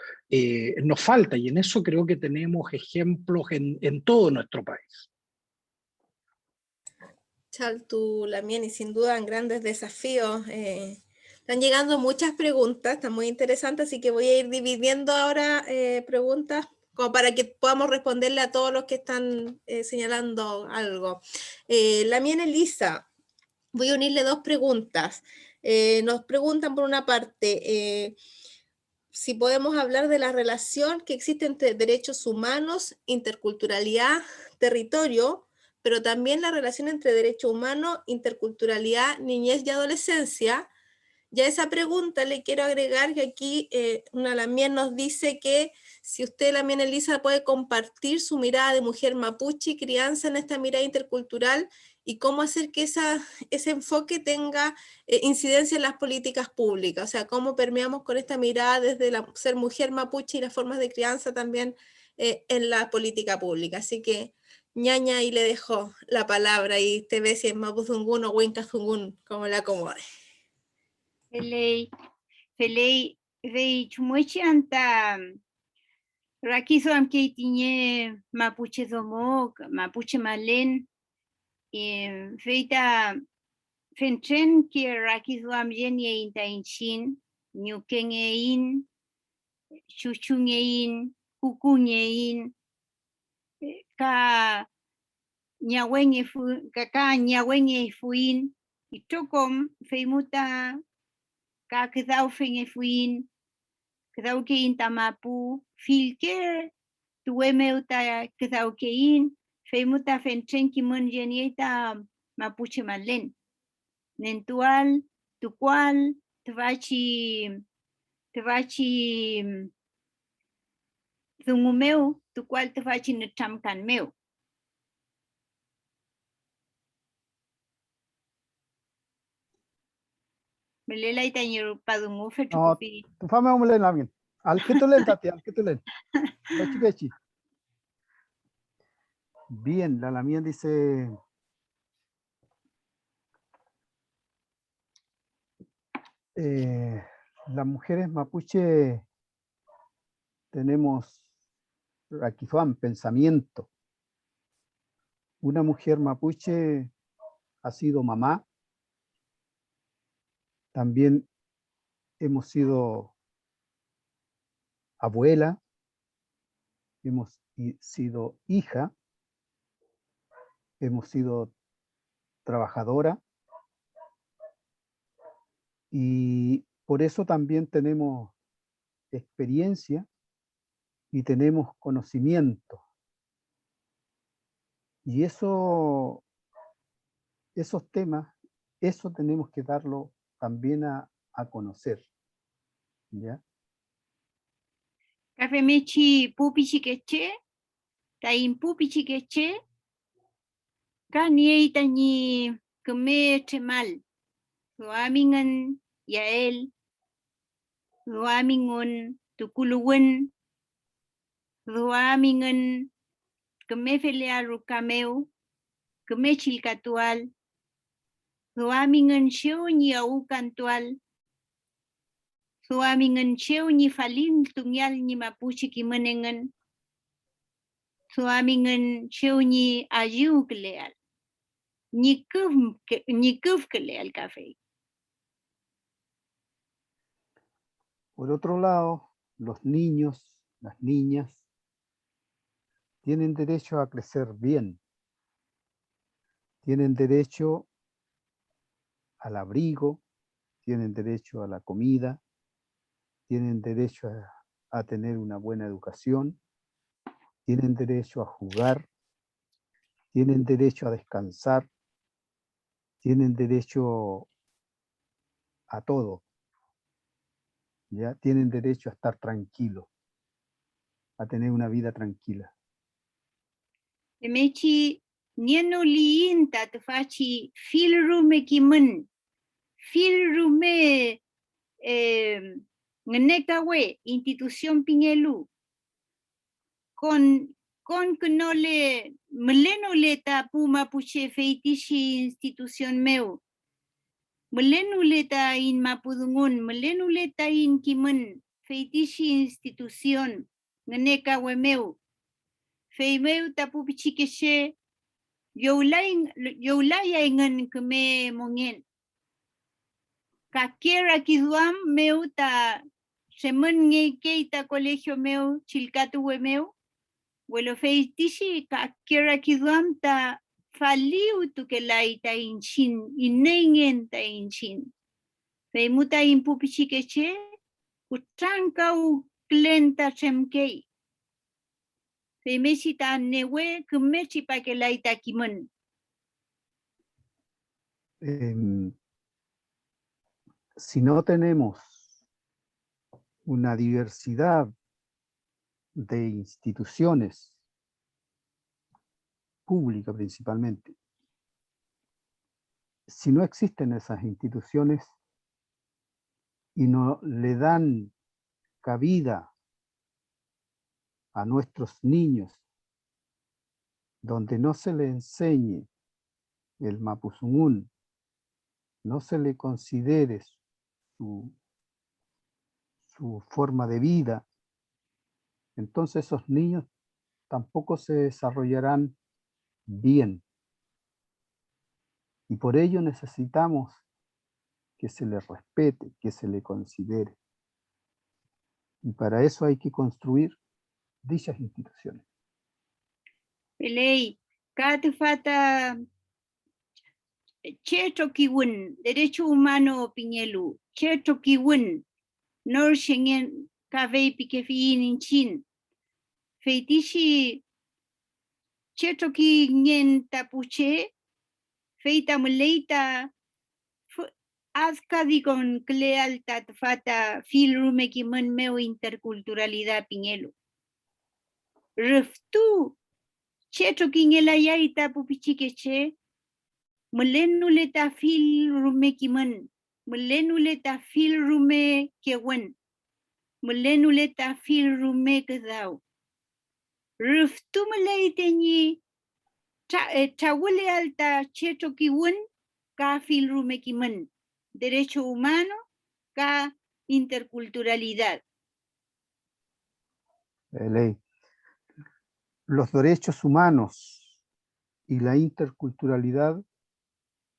falta, y en eso creo que tenemos ejemplos en todo nuestro país. Chaltulamién, y sin duda en grandes desafíos. Están llegando muchas preguntas, está muy interesante, así que voy a ir dividiendo ahora preguntas como para que podamos responderle a todos los que están señalando algo. Lamien Elisa, voy a unirle dos preguntas. Nos preguntan por una parte, si podemos hablar de la relación que existe entre derechos humanos, interculturalidad, territorio, pero también la relación entre derecho humano, interculturalidad, niñez y adolescencia. Ya a esa pregunta le quiero agregar que aquí una Lamien nos dice que si usted, Lamien Elisa, puede compartir su mirada de mujer mapuche y crianza en esta mirada intercultural y cómo hacer que ese enfoque tenga incidencia en las políticas públicas, o sea, cómo permeamos con esta mirada desde ser mujer mapuche y las formas de crianza también en la política pública. Así que, ñaña, y le dejo la palabra y te ve si es mapuzungún o huencazungún, como la acomode. Feley, Vei chumuechi anta rakizo amke tiñe mapuche domok, mapuche malen, feita fentren que rakizo amjen ye inta inchin, nyukengein, chuchungein, kukungein, ka ñawenye fuin, y tokom feimuta ka kedau fenge fuin, kedau ke intamapu, filker tuwemeuta kedau ke in, feimuta fentren kimun jenieta mapuche malen. Nentual, tukwal, tvachi zungumeu, tukwal tvachi netramkan meu. Melela itañero padungu fetukupi. Tu fama umulen lamin. Alkitulen tati, alkitulen. Bechi bechi. Bien, la Lamien dice. Las mujeres mapuche tenemos raquizuan, pensamiento. Una mujer mapuche ha sido mamá. También hemos sido abuela. Hemos sido hija. Hemos sido trabajadora. Y por eso también tenemos experiencia y tenemos conocimiento. Y esos temas, eso tenemos que darlo también a conocer. ¿Ya? Café mechi pupi chiqueche, taim pupi chiqueche, kanye itañi keme tremal, suamingan yael, suamingon tukuluwen, suamingan keme felearu kameu, keme chilcatual, suamingan sheu ni au cantual, suamingan sheu ni falin tungyal ni mapuche kimenengan, suamingan sheu ni ayu keleal, ni kuf keleal café. Por otro lado, los niños, las niñas, tienen derecho a crecer bien. Tienen derecho al abrigo, tienen derecho a la comida, tienen derecho a tener una buena educación, tienen derecho a jugar, tienen derecho a descansar, tienen derecho a todo. ¿Ya? Tienen derecho a estar tranquilos, a tener una vida tranquila. Mechi nieno liin tatfachi filrume kimen, filrume ngenekawe institución Piñelu, con knole mleno leta puma puche feitishi institución meu, mleno leta in mapudungun, mleno leta in kimen feitishi institución ngenekawe meu, feimeu tapu pichikeshe youlaya ingan keme mongen. Kakera kizuam meu ta semen nge keita colegio meu chilkatu we meu. Welo feitishi kakera kizuam ta faliu tu que laita inchin inengen ta inchin. Feimuta impu pichikeshe utranka u klenta chemkei. Femesita newe kumechi pa que laita kimen. Si no tenemos una diversidad de instituciones públicas principalmente, si no existen esas instituciones y no le dan cabida a nuestros niños, donde no se le enseñe el mapuzungún, no se le considere su su forma de vida, entonces esos niños tampoco se desarrollarán bien. Y por ello necesitamos que se les respete, que se les considere. Y para eso hay que construir dichas instituciones. Pelei, Katufata Cheto Kiwun, Derecho Humano Piñelu, Cheto Kiwun, Nor Shengen Kavei Pikefin in Chin, Feitishi Cheto Ki Nyen Tapuche, Feita Muleita, Azkadi con Clealta Fata, Fil Rumekiman Meo Interculturalidad Piñelu. Riftu, Cheto Kinyela Yaita Pupichikeche, Mulenuleta Fil Rumekiman, Mulenuleta Fil Rume Kewen, Mulenuleta Fil Rume Kedau. Riftu Muleiteni, Tawule Alta Cheto Kiwen, Ka Fil Rumekiman. Derecho humano, Ka interculturalidad. Ley. Los derechos humanos y la interculturalidad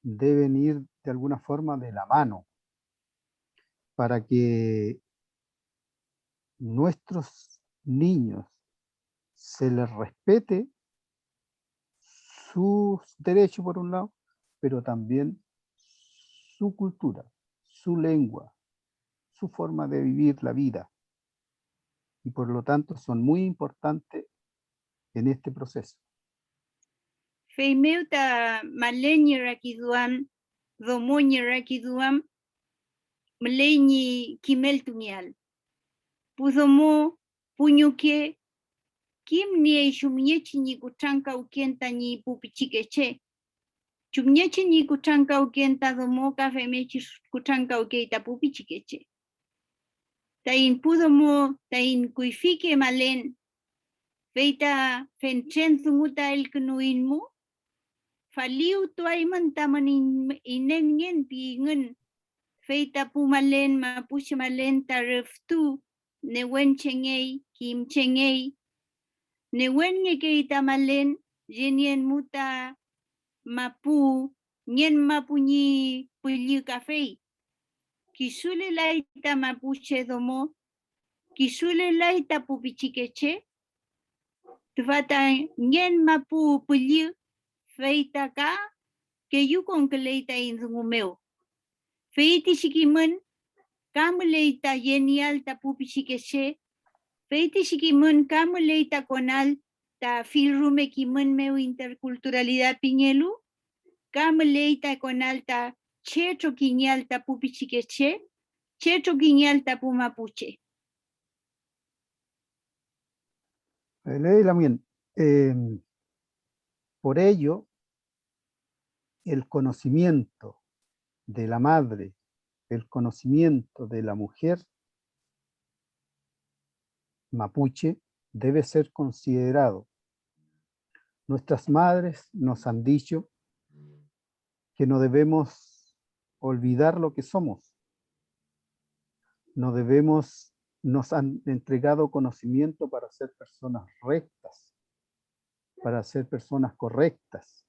deben ir de alguna forma de la mano para que nuestros niños se les respete sus derechos por un lado, pero también su cultura, su lengua, su forma de vivir la vida. Y por lo tanto son muy importantes en este proceso. Feimeuta Maleni Rakiduam, Domoñi Rakiduam, Mleñi Kimeltunial. Pudomo, Puñuque, Kim ni Shumiechi ni Kutanka Ukienta ni Pupichikeche. Chumiechi ni Kutanka Ukienta Domoka Femechi Kutanka Ukeita Pupichikeche. Tain Pudomo, Tain Kuifike Malen, Feita Fenchen Zumuta el Knuinmu. Faliu tuay man taman inengen pingen. Feita pumalen mapuche malen tareftu. Newen chengei, kim chengei. Newen ngekeita malen, jenien muta mapu, nyen mapuñi pulli café. Kisule laita mapuche domo. Kisule laita pupichikeche. Tfata nyen mapu pulli. Feita ka, que yu con que leita inzumumeo. Feiti shikimun, kamuleita genial ta pupi shikeshe. Feiti shikimun, kamuleita conal ta filrume kimun meu interculturalidad piñelu. Kamuleita conal ta checho quiñal ta pupi shikeshe. Checho quiñal ta pumapuche. Leila, bien. Por ello, el conocimiento de la madre, el conocimiento de la mujer mapuche debe ser considerado. Nuestras madres nos han dicho que no debemos olvidar lo que somos. Nos han entregado conocimiento para ser personas rectas, para ser personas correctas.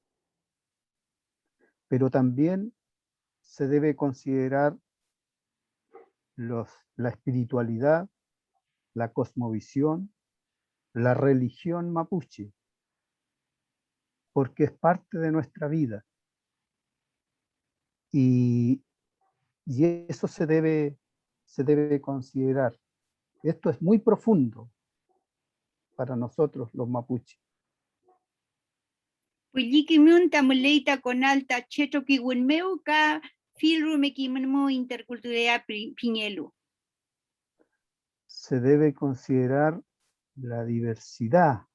Pero también se debe considerar la espiritualidad, la cosmovisión, la religión mapuche, porque es parte de nuestra vida. Y eso se debe considerar. Esto es muy profundo para nosotros los mapuches. Pullikimun tamuleita con alta checho kiwunmeu ka filrume kimunmo interculturalidad piñelu. Se debe considerar la diversidad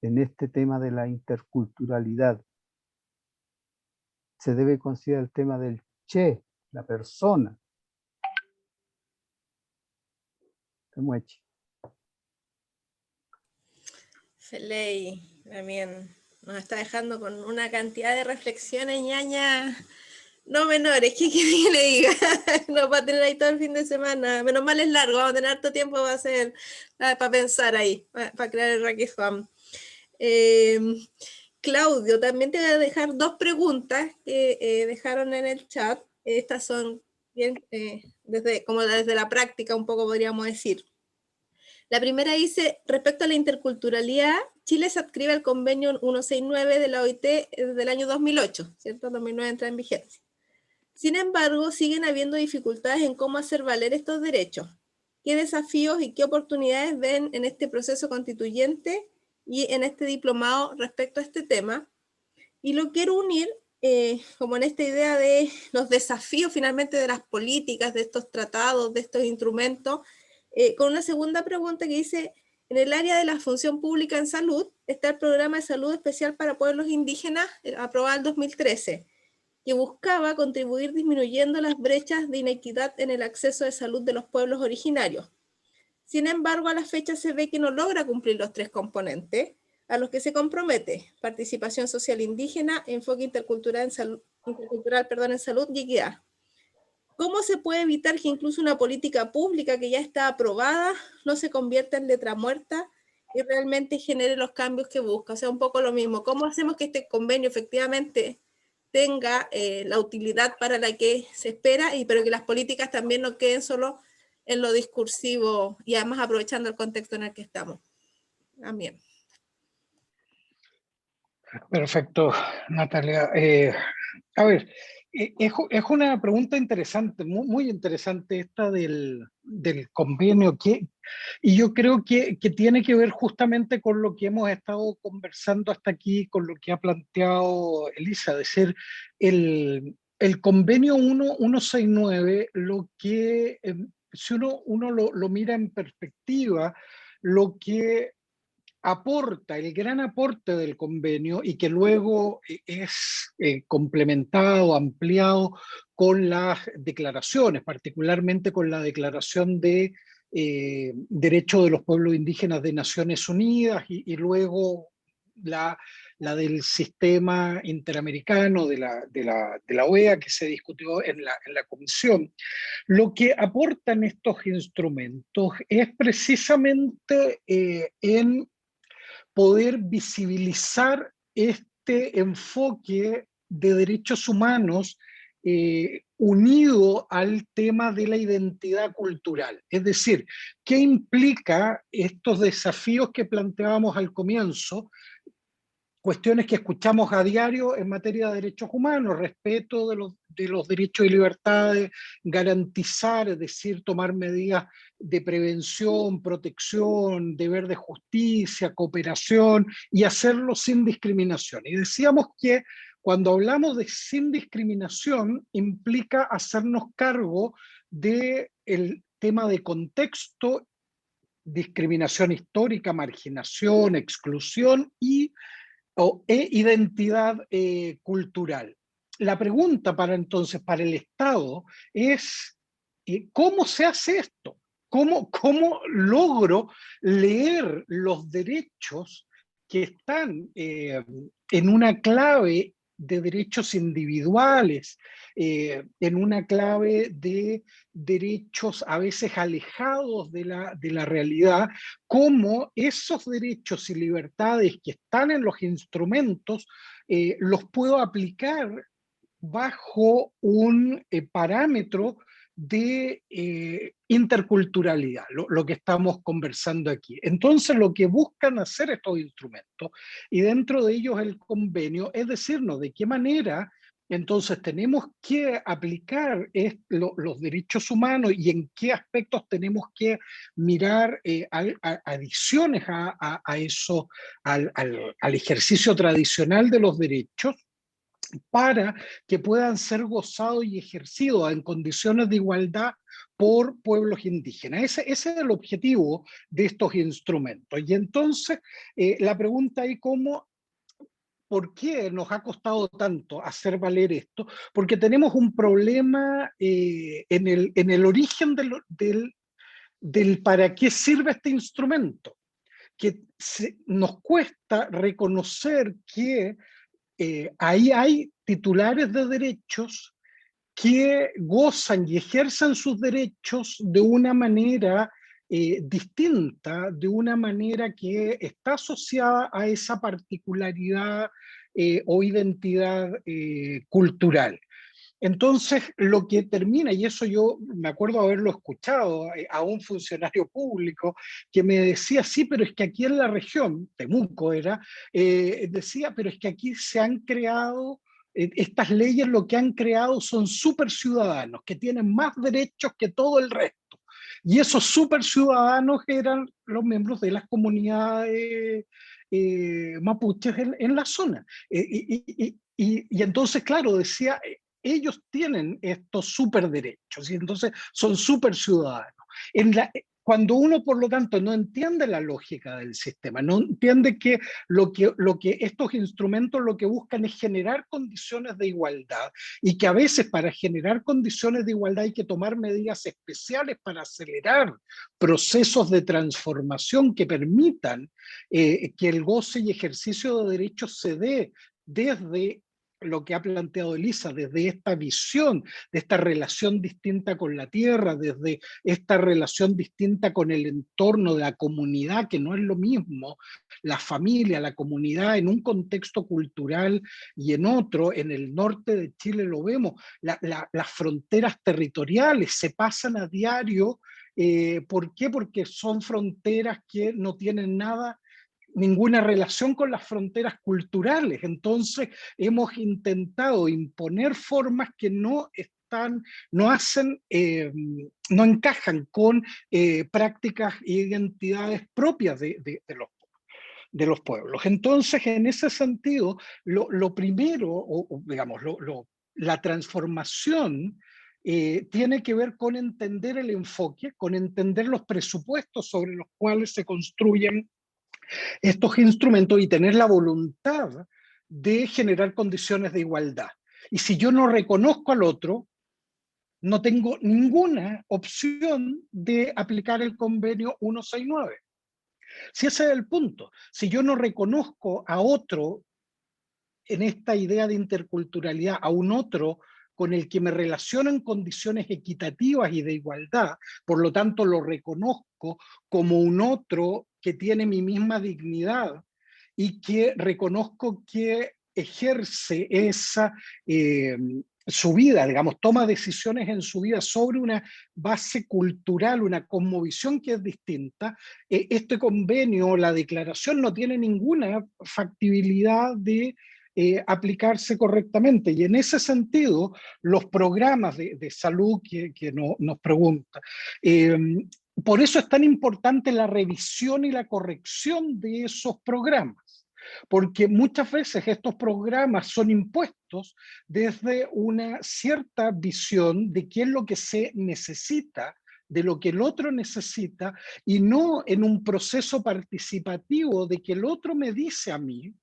en este tema de la interculturalidad. Se debe considerar el tema del che, la persona. Feley también nos está dejando con una cantidad de reflexiones, ñaña, No menores, ¿qué quiere que le diga? Nos va a tener ahí todo el fin de semana. Menos mal es largo, vamos a tener harto tiempo para pensar ahí, para crear el Rakifam. Claudio, también te voy a dejar 2 preguntas que dejaron en el chat. Estas son bien, desde la práctica, un poco podríamos decir. La primera dice, respecto a la interculturalidad, Chile se adscribe al convenio 169 de la OIT desde el año 2008, ¿cierto? 2009 entra en vigencia. Sin embargo, siguen habiendo dificultades en cómo hacer valer estos derechos. ¿Qué desafíos y qué oportunidades ven en este proceso constituyente y en este diplomado respecto a este tema? Y lo quiero unir como en esta idea de los desafíos finalmente de las políticas, de estos tratados, de estos instrumentos, con una segunda pregunta que dice, en el área de la función pública en salud está el programa de salud especial para pueblos indígenas, aprobado en 2013, que buscaba contribuir disminuyendo las brechas de inequidad en el acceso de salud de los pueblos originarios. Sin embargo, a la fecha se ve que no logra cumplir los 3 componentes a los que se compromete: participación social indígena, enfoque intercultural en salud y equidad. ¿Cómo se puede evitar que incluso una política pública que ya está aprobada no se convierta en letra muerta y realmente genere los cambios que busca? O sea, un poco lo mismo. ¿Cómo hacemos que este convenio efectivamente tenga la utilidad para la que se espera, pero que las políticas también no queden solo en lo discursivo y además aprovechando el contexto en el que estamos? También. Perfecto, Natalia. A ver, es una pregunta interesante, muy interesante esta del convenio, y yo creo que tiene que ver justamente con lo que hemos estado conversando hasta aquí, con lo que ha planteado Elisa, de ser el convenio 169, lo que, si uno lo mira en perspectiva, lo que aporta, el gran aporte del convenio y que luego es complementado, ampliado con las declaraciones, particularmente con la declaración de derechos de los pueblos indígenas de Naciones Unidas y luego la del sistema interamericano de la OEA que se discutió en la comisión. Lo que aportan estos instrumentos es precisamente en poder visibilizar este enfoque de derechos humanos unido al tema de la identidad cultural. Es decir, ¿qué implica estos desafíos que planteábamos al comienzo? Cuestiones que escuchamos a diario en materia de derechos humanos, respeto de los derechos y libertades, garantizar, es decir, tomar medidas de prevención, protección, deber de justicia, cooperación y hacerlo sin discriminación. Y decíamos que cuando hablamos de sin discriminación implica hacernos cargo del tema de contexto, discriminación histórica, marginación, exclusión e identidad cultural. La pregunta entonces para el Estado es ¿cómo se hace esto? ¿Cómo logro leer los derechos que están en una clave de derechos individuales, en una clave de derechos a veces alejados de la realidad, cómo esos derechos y libertades que están en los instrumentos los puedo aplicar bajo un parámetro de interculturalidad, lo que estamos conversando aquí. Entonces, lo que buscan hacer estos instrumentos, y dentro de ellos el convenio, es decirnos de qué manera entonces tenemos que aplicar los derechos humanos y en qué aspectos tenemos que mirar adiciones a eso, al ejercicio tradicional de los derechos, para que puedan ser gozados y ejercidos en condiciones de igualdad por pueblos indígenas. Ese es el objetivo de estos instrumentos. Y entonces la pregunta ahí ¿por qué nos ha costado tanto hacer valer esto? Porque tenemos un problema en el origen del para qué sirve este instrumento, que nos cuesta reconocer que ahí hay titulares de derechos que gozan y ejercen sus derechos de una manera distinta, de una manera que está asociada a esa particularidad o identidad cultural. Entonces, lo que termina, y eso yo me acuerdo haberlo escuchado a un funcionario público que me decía, sí, pero es que aquí en la región, Temuco era, decía, pero es que aquí se han creado, estas leyes lo que han creado son super ciudadanos, que tienen más derechos que todo el resto. Y esos super ciudadanos eran los miembros de las comunidades mapuches en la zona. Y entonces, claro, decía, ellos tienen estos super derechos y entonces son super ciudadanos. Cuando uno, por lo tanto, no entiende la lógica del sistema, no entiende que lo que estos instrumentos lo que buscan es generar condiciones de igualdad y que a veces para generar condiciones de igualdad hay que tomar medidas especiales para acelerar procesos de transformación que permitan que el goce y ejercicio de derechos se dé desde lo que ha planteado Elisa, desde esta visión, de esta relación distinta con la tierra, desde esta relación distinta con el entorno de la comunidad, que no es lo mismo, la familia, la comunidad en un contexto cultural y en otro, en el norte de Chile lo vemos, las fronteras territoriales se pasan a diario. ¿Por qué? Porque son fronteras que no tienen ninguna relación con las fronteras culturales. Entonces hemos intentado imponer formas que no encajan con prácticas e identidades propias de los pueblos. Entonces, en ese sentido, lo primero, digamos, la transformación tiene que ver con entender el enfoque, con entender los presupuestos sobre los cuales se construyen estos instrumentos y tener la voluntad de generar condiciones de igualdad. Y si yo no reconozco al otro, no tengo ninguna opción de aplicar el convenio 169. Si ese es el punto, si yo no reconozco a otro en esta idea de interculturalidad, a un otro con el que me relaciono en condiciones equitativas y de igualdad, por lo tanto lo reconozco como un otro que tiene mi misma dignidad y que reconozco que ejerce esa su vida, digamos, toma decisiones en su vida sobre una base cultural, una cosmovisión que es distinta. Este convenio, la declaración, no tiene ninguna factibilidad de aplicarse correctamente. Y en ese sentido, los programas de salud que nos pregunta, por eso es tan importante la revisión y la corrección de esos programas, porque muchas veces estos programas son impuestos desde una cierta visión de qué es lo que se necesita, de lo que el otro necesita, y no en un proceso participativo de que el otro me dice a mí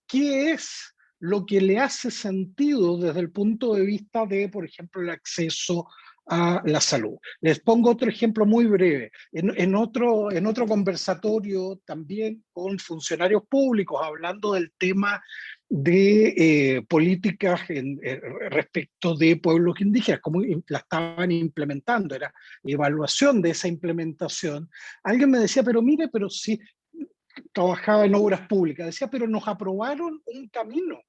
qué es lo que le hace sentido desde el punto de vista de, por ejemplo, el acceso a la salud. Les pongo otro ejemplo muy breve. En otro conversatorio también con funcionarios públicos hablando del tema de políticas respecto de pueblos indígenas, cómo la estaban implementando, era evaluación de esa implementación. Alguien me decía, pero mire, pero si trabajaba en obras públicas, decía, pero nos aprobaron un camino.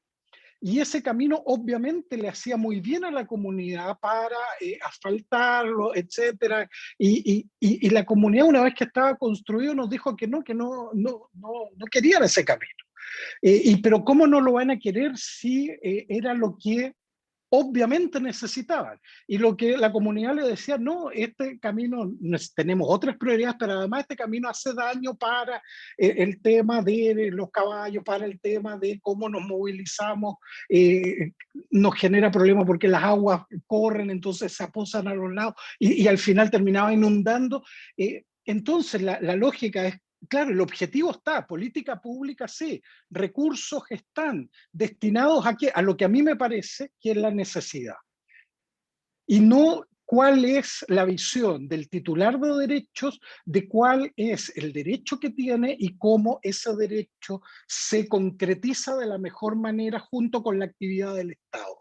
Y ese camino obviamente le hacía muy bien a la comunidad para asfaltarlo, etcétera. Y la comunidad, una vez que estaba construido, nos dijo que no querían ese camino. Pero ¿cómo no lo van a querer si era lo que obviamente necesitaban? Y lo que la comunidad le decía, no, este camino, tenemos otras prioridades, pero además este camino hace daño para el tema de los caballos, para el tema de cómo nos movilizamos, nos genera problemas porque las aguas corren, entonces se aposan a los lados y al final terminaba inundando. Entonces la lógica es, claro, el objetivo está, política pública sí, recursos están destinados a lo que a mí me parece que es la necesidad. Y no cuál es la visión del titular de derechos de cuál es el derecho que tiene y cómo ese derecho se concretiza de la mejor manera junto con la actividad del Estado.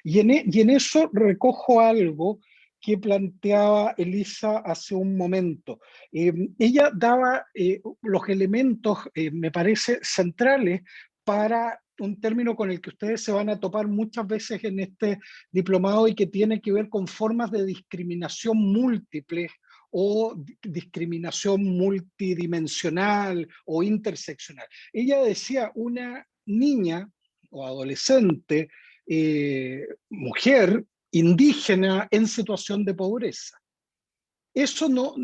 Y en eso recojo algo que planteaba Elisa hace un momento. Ella daba los elementos, me parece, centrales para un término con el que ustedes se van a topar muchas veces en este diplomado y que tiene que ver con formas de discriminación múltiples o discriminación multidimensional o interseccional. Ella decía, una niña o adolescente, mujer, indígena en situación de pobreza. Eso no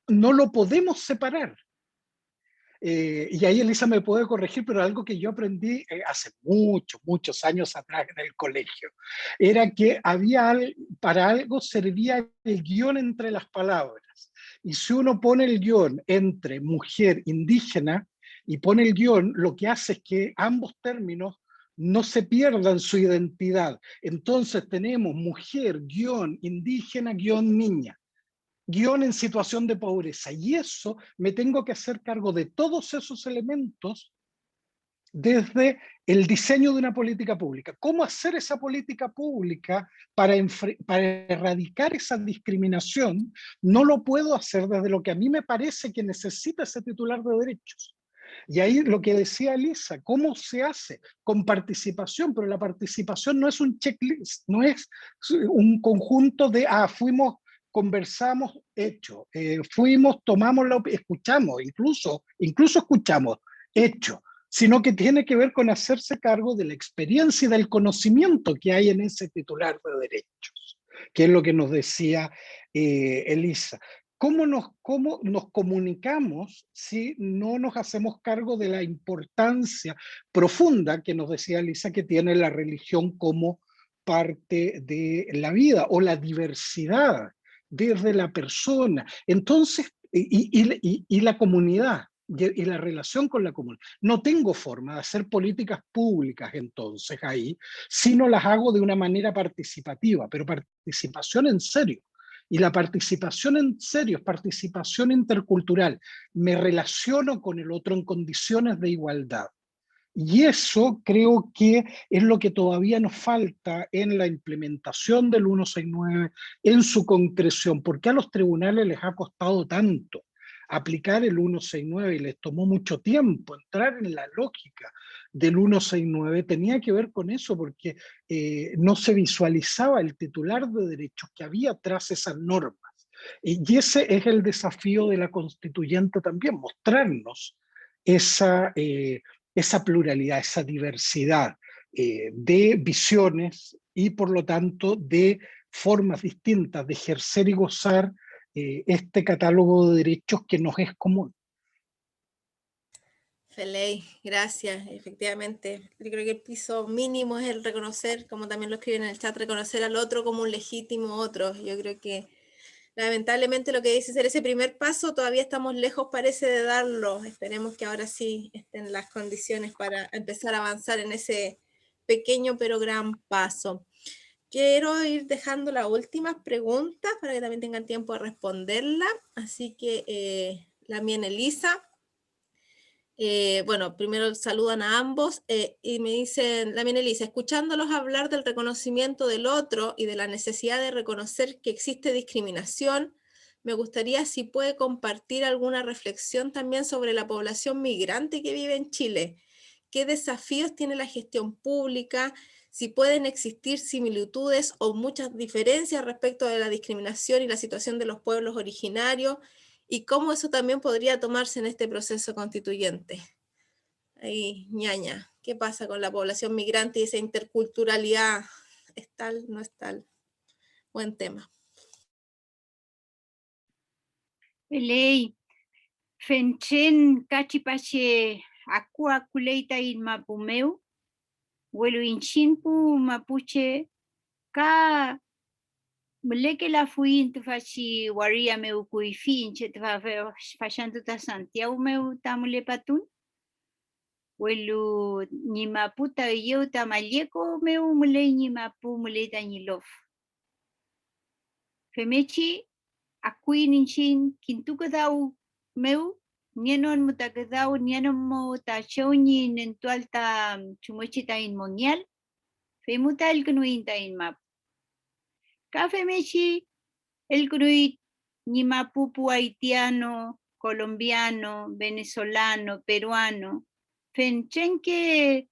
lo podemos separar. Y ahí Elisa me puede corregir, pero algo que yo aprendí hace muchos años atrás en el colegio, era que para algo servía el guión entre las palabras. Y si uno pone el guión entre mujer, indígena, y pone el guión, lo que hace es que ambos términos no se pierdan su identidad. Entonces tenemos mujer, guión, indígena, guión, niña. Guión en situación de pobreza. Y eso me tengo que hacer cargo de todos esos elementos desde el diseño de una política pública. ¿Cómo hacer esa política pública para erradicar esa discriminación? No lo puedo hacer desde lo que a mí me parece que necesita ese titular de derechos. Y ahí lo que decía Elisa, ¿cómo se hace? Con participación, pero la participación no es un checklist, no es un conjunto de, fuimos, conversamos, hecho, fuimos, tomamos escuchamos, incluso escuchamos, hecho, sino que tiene que ver con hacerse cargo de la experiencia y del conocimiento que hay en ese titular de derechos, que es lo que nos decía Elisa. ¿Cómo nos comunicamos si no nos hacemos cargo de la importancia profunda que nos decía Elisa que tiene la religión como parte de la vida o la diversidad desde la persona? Entonces, y la comunidad y la relación con la comunidad. No tengo forma de hacer políticas públicas entonces ahí si no las hago de una manera participativa, pero participación en serio. Y la participación en serio es participación intercultural. Me relaciono con el otro en condiciones de igualdad. Y eso creo que es lo que todavía nos falta en la implementación del 169, en su concreción. ¿Por qué a los tribunales les ha costado tanto aplicar el 169 y les tomó mucho tiempo entrar en la lógica del 169? Tenía que ver con eso, porque no se visualizaba el titular de derechos que había tras esas normas. Y ese es el desafío de la constituyente también, mostrarnos esa pluralidad, esa diversidad de visiones y por lo tanto de formas distintas de ejercer y gozar este catálogo de derechos que nos es común. Feley, gracias. Efectivamente, yo creo que el piso mínimo es el reconocer, como también lo escriben en el chat, reconocer al otro como un legítimo otro. Yo creo que lamentablemente lo que dice ser ese primer paso, todavía estamos lejos, parece, de darlo. Esperemos que ahora sí estén las condiciones para empezar a avanzar en ese pequeño pero gran paso. Quiero ir dejando las últimas preguntas para que también tengan tiempo de responderla. Así que la mía, Elisa. Bueno, primero saludan a ambos y me dicen, la mía, Elisa, escuchándolos hablar del reconocimiento del otro y de la necesidad de reconocer que existe discriminación, me gustaría si puede compartir alguna reflexión también sobre la población migrante que vive en Chile. ¿Qué desafíos tiene la gestión pública? Si pueden existir similitudes o muchas diferencias respecto de la discriminación y la situación de los pueblos originarios, y cómo eso también podría tomarse en este proceso constituyente. Ahí, ñaña, ¿qué pasa con la población migrante y esa interculturalidad? ¿Es tal? ¿No es tal? Buen tema. Ley, Fenchen cachipache acua culeita in mapumeu, huelo inchinpu mapuche, ka muleke la fuin tu fachi waria meu kuifin che te fachantu ta Santiago meu tamule patun. Huelo ni maputa yo tamalleco meu mule ni mapu mule tañilof. Femechi akuin inchin kintuka dau meu nienon mutakadau nienon mo ta choni nentual ta chumochi ta inmonial. Femuta el kunuinta in map. Café mechi el kunuit ni mapupu haitiano, colombiano, venezolano, peruano. Fenchenke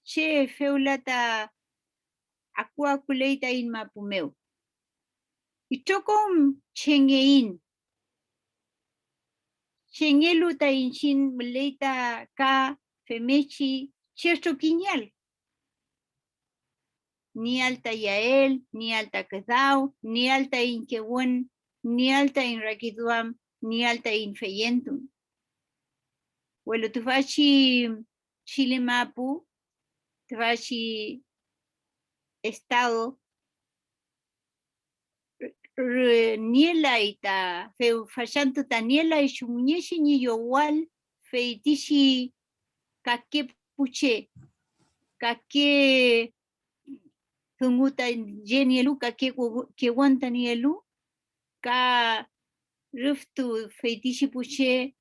che feulata aqua kuleita in mapumeu. Y chokom chengein. Chengelu ta inchin mleita ka femechi chesto quiñal. Ni alta yael, ni alta quedao, ni alta inquewen, ni alta in rakiduam, ni alta in feyentum. Bueno, tufachi Chile Mapu, tufachi estado, niela ita, feu fashantu ta niela y shumuñeshi ni yowal, feitishi kake puche, kake tunguta jenielu, kake keguanta nielu, ka ruftu feitishi puche,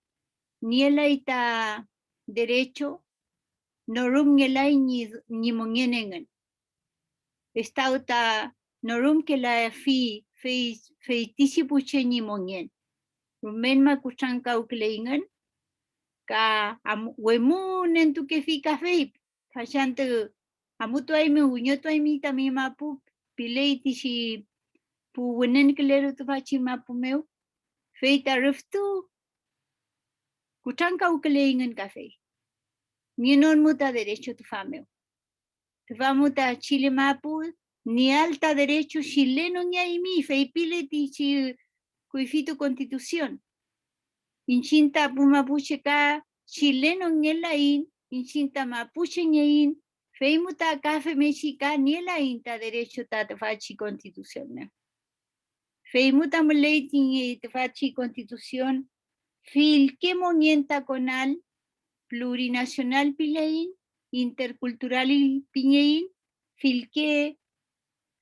niela ita derecho, norum ngelai ni mongenengan. Estado ta norum que la feitishi puche ni mongen. Rumen ma kuchanka ukleingan, ka wemun en tu que fi café, fashante amuto ay me uñoto ay mi también mapu, pileitishi pu wenen klero tu fachi mapu meu, feita ruftu, kuchanka ukleingan café. Ni non muta derecho tu fameo. Tu famuta Chile Mapu, ni alta derecho chileno ni hay mi, feipile tichi cuifito constitución. Inchinta pumapuche ka chileno ni la in, inchinta mapuche ni in, feimuta café mexica ni la inta derecho ta te fachi constitución. Feimuta muleti ni te fachi constitución, fil que monienta conal, plurinacional pilein, intercultural piñein, filque,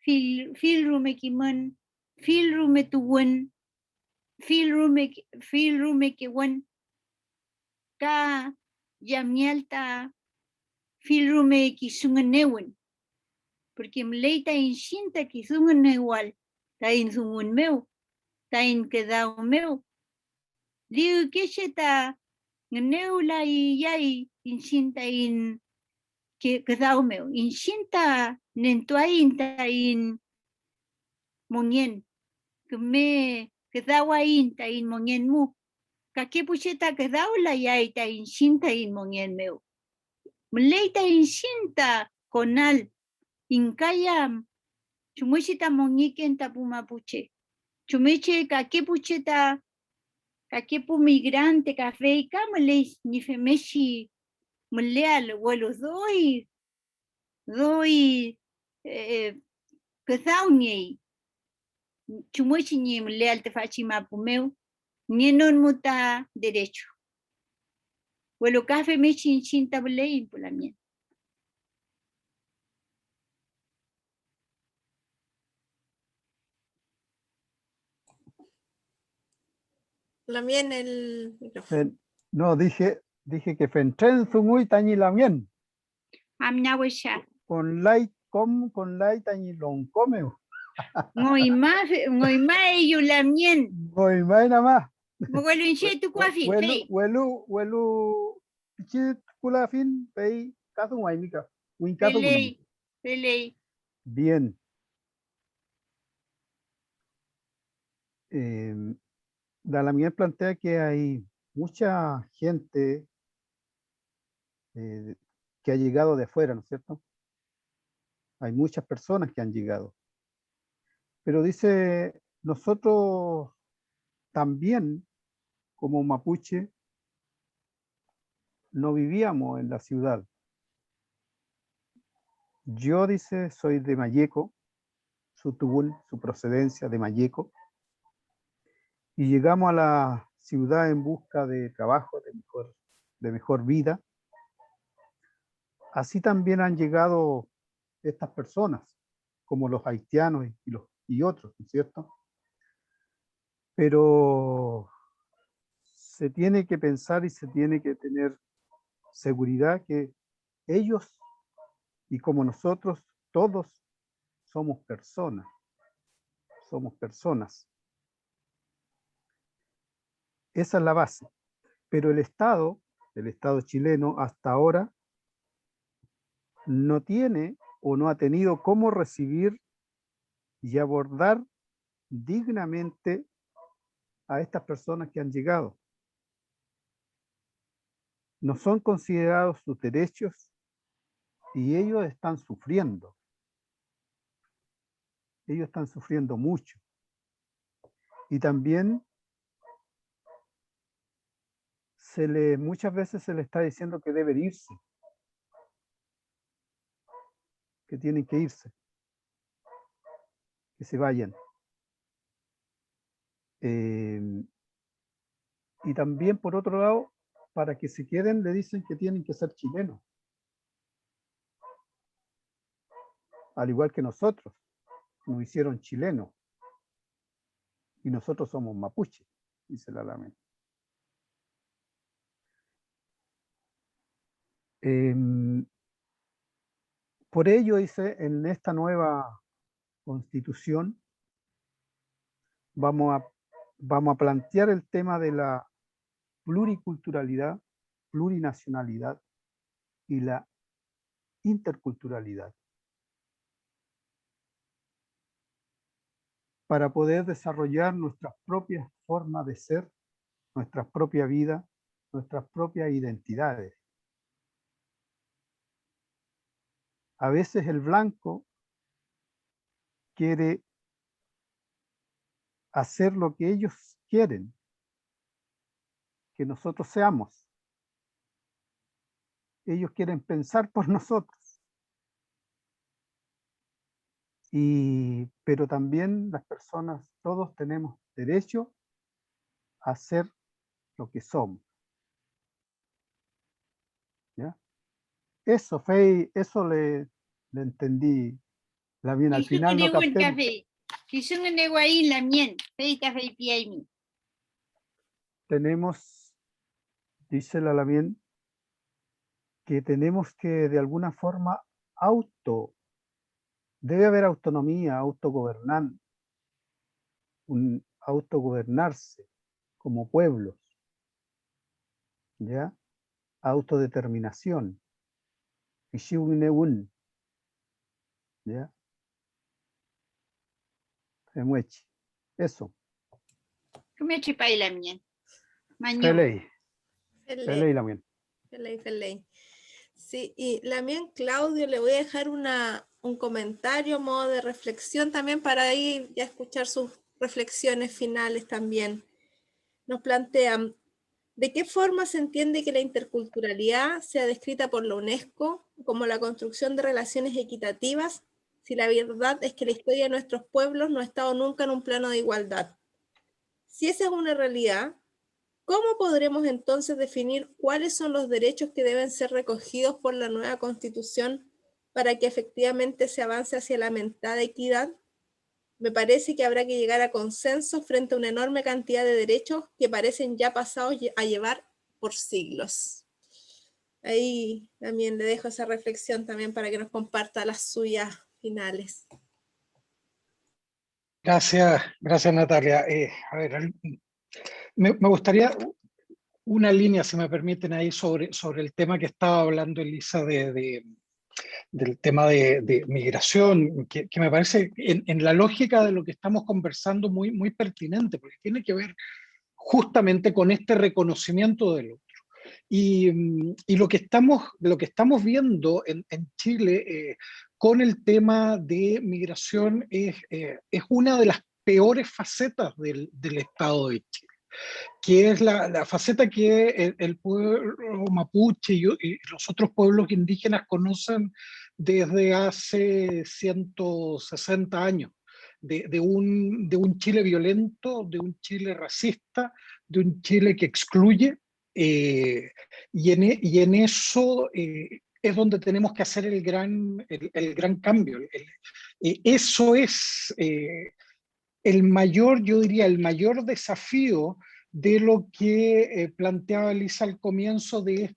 filrume kiman, filrume tuwen, filrume kewan, ka yamialta, filrume kisunganewen, porque mleita inshinta kisunganewal, ta insungun meu, ta inquedao meu, liu kesheta, neula y yai inshinta in que quedao meu inshinta nentuainta in monien que me quedao ainta in monien mu kake pucheta quedao la yai ta inshinta in monien meu mleita inshinta conal inkaya chumuchita moniken tapuma puche chumeche kake pucheta kakepu migrante café kamale ni femeshi muleal vuelo doy kazauni chumuchi ni muleal te fachi mapumeu ni non muta derecho vuelo café mechi chinta bulei pulamien Lamien el micrófono. No, dije que Fentren Zungui Tañi Lamien. amnawesha Con light con light Tañi Long Comeo. ngoi ma yo lamien Voy nada más. vuelo inche tu kwafi hey Huelu, pichit kulafin, pei, caso guaymica. Un caso pelei bien. Dalamien plantea que hay mucha gente que ha llegado de afuera, ¿no es cierto? Hay muchas personas que han llegado. Pero dice, nosotros también, como mapuche, no vivíamos en la ciudad. Yo, dice, soy de Mayeco, su tubul, su procedencia de Mayeco, y llegamos a la ciudad en busca de trabajo, de mejor vida. Así también han llegado estas personas, como los haitianos y otros, ¿no es cierto? Pero se tiene que pensar y se tiene que tener seguridad que ellos y como nosotros todos somos personas. Somos personas. Esa es la base. Pero el Estado chileno hasta ahora no tiene o no ha tenido cómo recibir y abordar dignamente a estas personas que han llegado. No son considerados sus derechos y ellos están sufriendo. Ellos están sufriendo mucho. Y también muchas veces se le está diciendo que deben irse, que tienen que irse, que se vayan. Y también, por otro lado, para que se queden, le dicen que tienen que ser chilenos. Al igual que nosotros, nos hicieron chilenos. Y nosotros somos mapuche, dice la Alamén. Por ello, dice, en esta nueva constitución vamos a plantear el tema de la pluriculturalidad, plurinacionalidad y la interculturalidad, para poder desarrollar nuestras propias formas de ser, nuestra propia vida, nuestras propias identidades. A veces el blanco quiere hacer lo que ellos quieren que nosotros seamos. Ellos quieren pensar por nosotros. Pero también las personas, todos tenemos derecho a ser lo que somos. ¿Ya? Eso, Fey, eso le entendí. La bien al final no capté. Tenemos, dice la Lamien, que tenemos que de alguna forma debe haber autonomía, autogobernarse como pueblos, ¿ya? Autodeterminación. ¿Ya? Eso. Feley. Sí, y Lamien, Claudio, le voy a dejar un comentario a modo de reflexión también para ir ya escuchar sus reflexiones finales también. Nos plantean, ¿de qué forma se entiende que la interculturalidad sea descrita por la UNESCO como la construcción de relaciones equitativas, si la verdad es que la historia de nuestros pueblos no ha estado nunca en un plano de igualdad? Si esa es una realidad, ¿cómo podremos entonces definir cuáles son los derechos que deben ser recogidos por la nueva Constitución para que efectivamente se avance hacia la mentada equidad? Me parece que habrá que llegar a consenso frente a una enorme cantidad de derechos que parecen ya pasados a llevar por siglos. Ahí también le dejo esa reflexión también para que nos comparta las suyas finales. Gracias Natalia. A ver, me gustaría una línea, si me permiten, ahí sobre el tema que estaba hablando Elisa del tema de migración, que me parece en la lógica de lo que estamos conversando muy pertinente, porque tiene que ver justamente con este reconocimiento del otro. Y lo que estamos viendo en Chile con el tema de migración es una de las peores facetas del Estado de Chile, que es la faceta que el pueblo mapuche y los otros pueblos indígenas conocen desde hace 160 años, de un Chile violento, de un Chile racista, de un Chile que excluye, y en eso es donde tenemos que hacer el gran cambio. Eso es yo diría, el mayor desafío de lo que planteaba Elisa al comienzo de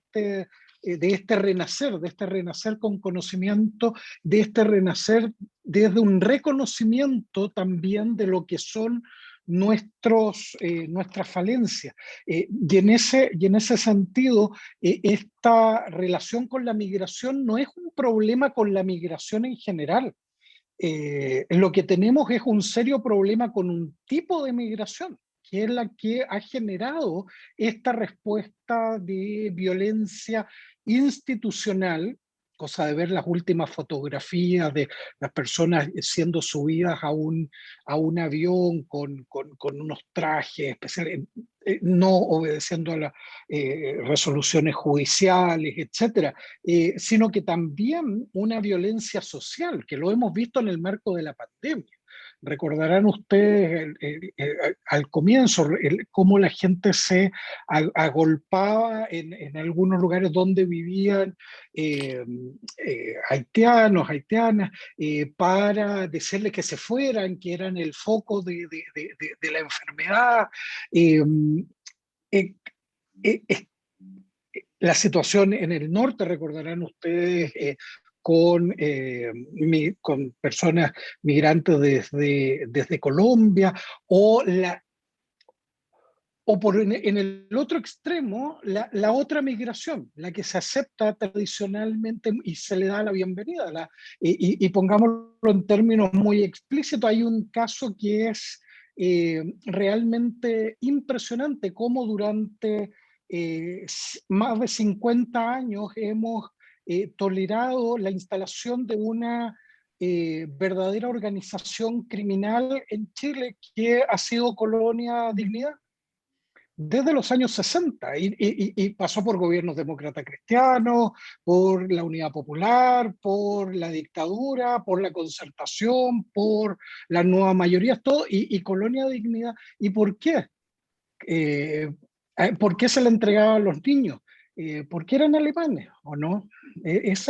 este renacer con conocimiento, de este renacer desde un reconocimiento también de lo que son nuestras falencias. Y en ese sentido, esta relación con la migración no es un problema con la migración en general. Lo que tenemos es un serio problema con un tipo de migración, que es la que ha generado esta respuesta de violencia institucional, cosa de ver las últimas fotografías de las personas siendo subidas a un avión con unos trajes especiales, no obedeciendo a las resoluciones judiciales, etcétera, sino que también una violencia social, que lo hemos visto en el marco de la pandemia. Recordarán ustedes al comienzo cómo la gente se agolpaba en algunos lugares donde vivían haitianos, haitianas, para decirles que se fueran, que eran el foco de la enfermedad. La situación en el norte, recordarán ustedes, con personas migrantes desde Colombia, o en el otro extremo, la otra migración, la que se acepta tradicionalmente y se le da la bienvenida. Y pongámoslo en términos muy explícitos, hay un caso que es realmente impresionante, cómo durante más de 50 años hemos tolerado la instalación de una verdadera organización criminal en Chile que ha sido Colonia Dignidad desde los años 60 y pasó por gobiernos demócratas cristianos, por la Unidad Popular, por la dictadura, por la concertación, por las nuevas mayorías, todo, y Colonia Dignidad. ¿Y por qué? ¿Por qué se le entregaba a los niños? Porque eran alemanes, ¿o no? Ellos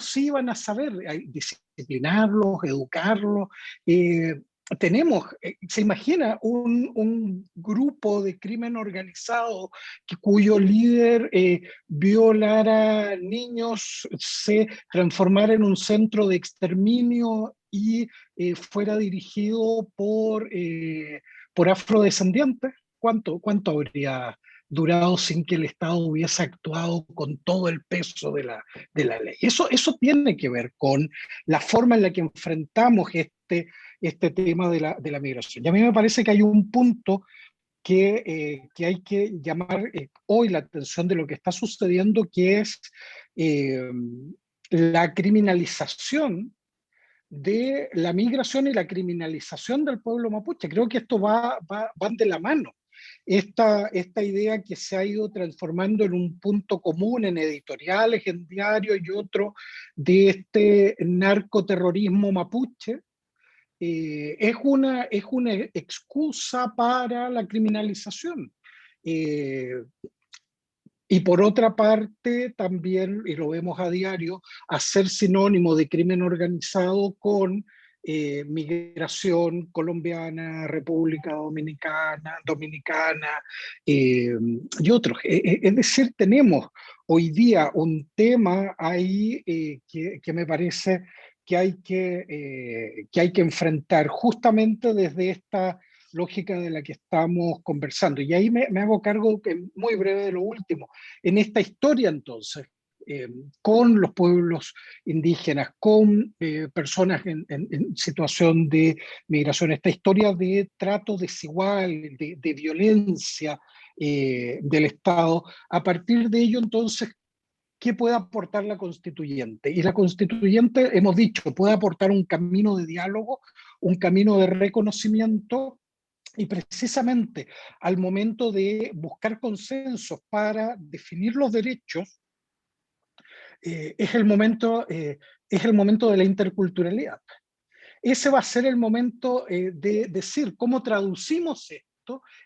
sí iban a saber disciplinarlos, educarlos. Se imagina un grupo de crimen organizado cuyo líder violara niños, se transformara en un centro de exterminio y fuera dirigido por afrodescendientes. ¿Cuánto habría durado sin que el Estado hubiese actuado con todo el peso de la ley? Eso tiene que ver con la forma en la que enfrentamos este tema de la migración. Y a mí me parece que hay un punto que hay que llamar hoy la atención de lo que está sucediendo, que es la criminalización de la migración y la criminalización del pueblo mapuche. Creo que esto van de la mano. Esta idea que se ha ido transformando en un punto común en editoriales, en diarios y otro, de este narcoterrorismo mapuche, es una excusa para la criminalización. Y por otra parte, también, y lo vemos a diario, hacer sinónimo de crimen organizado con migración colombiana, República Dominicana y otros. Es decir, tenemos hoy día un tema ahí que me parece que hay que enfrentar justamente desde esta lógica de la que estamos conversando. Y ahí me hago cargo, muy breve, de lo último. En esta historia, entonces, con los pueblos indígenas, con personas en situación de migración, esta historia de trato desigual, de violencia del Estado, a partir de ello, entonces, ¿qué puede aportar la constituyente? Y la constituyente, hemos dicho, puede aportar un camino de diálogo, un camino de reconocimiento. Y precisamente al momento de buscar consensos para definir los derechos, es el momento de la interculturalidad. Ese va a ser el momento de decir cómo traducimos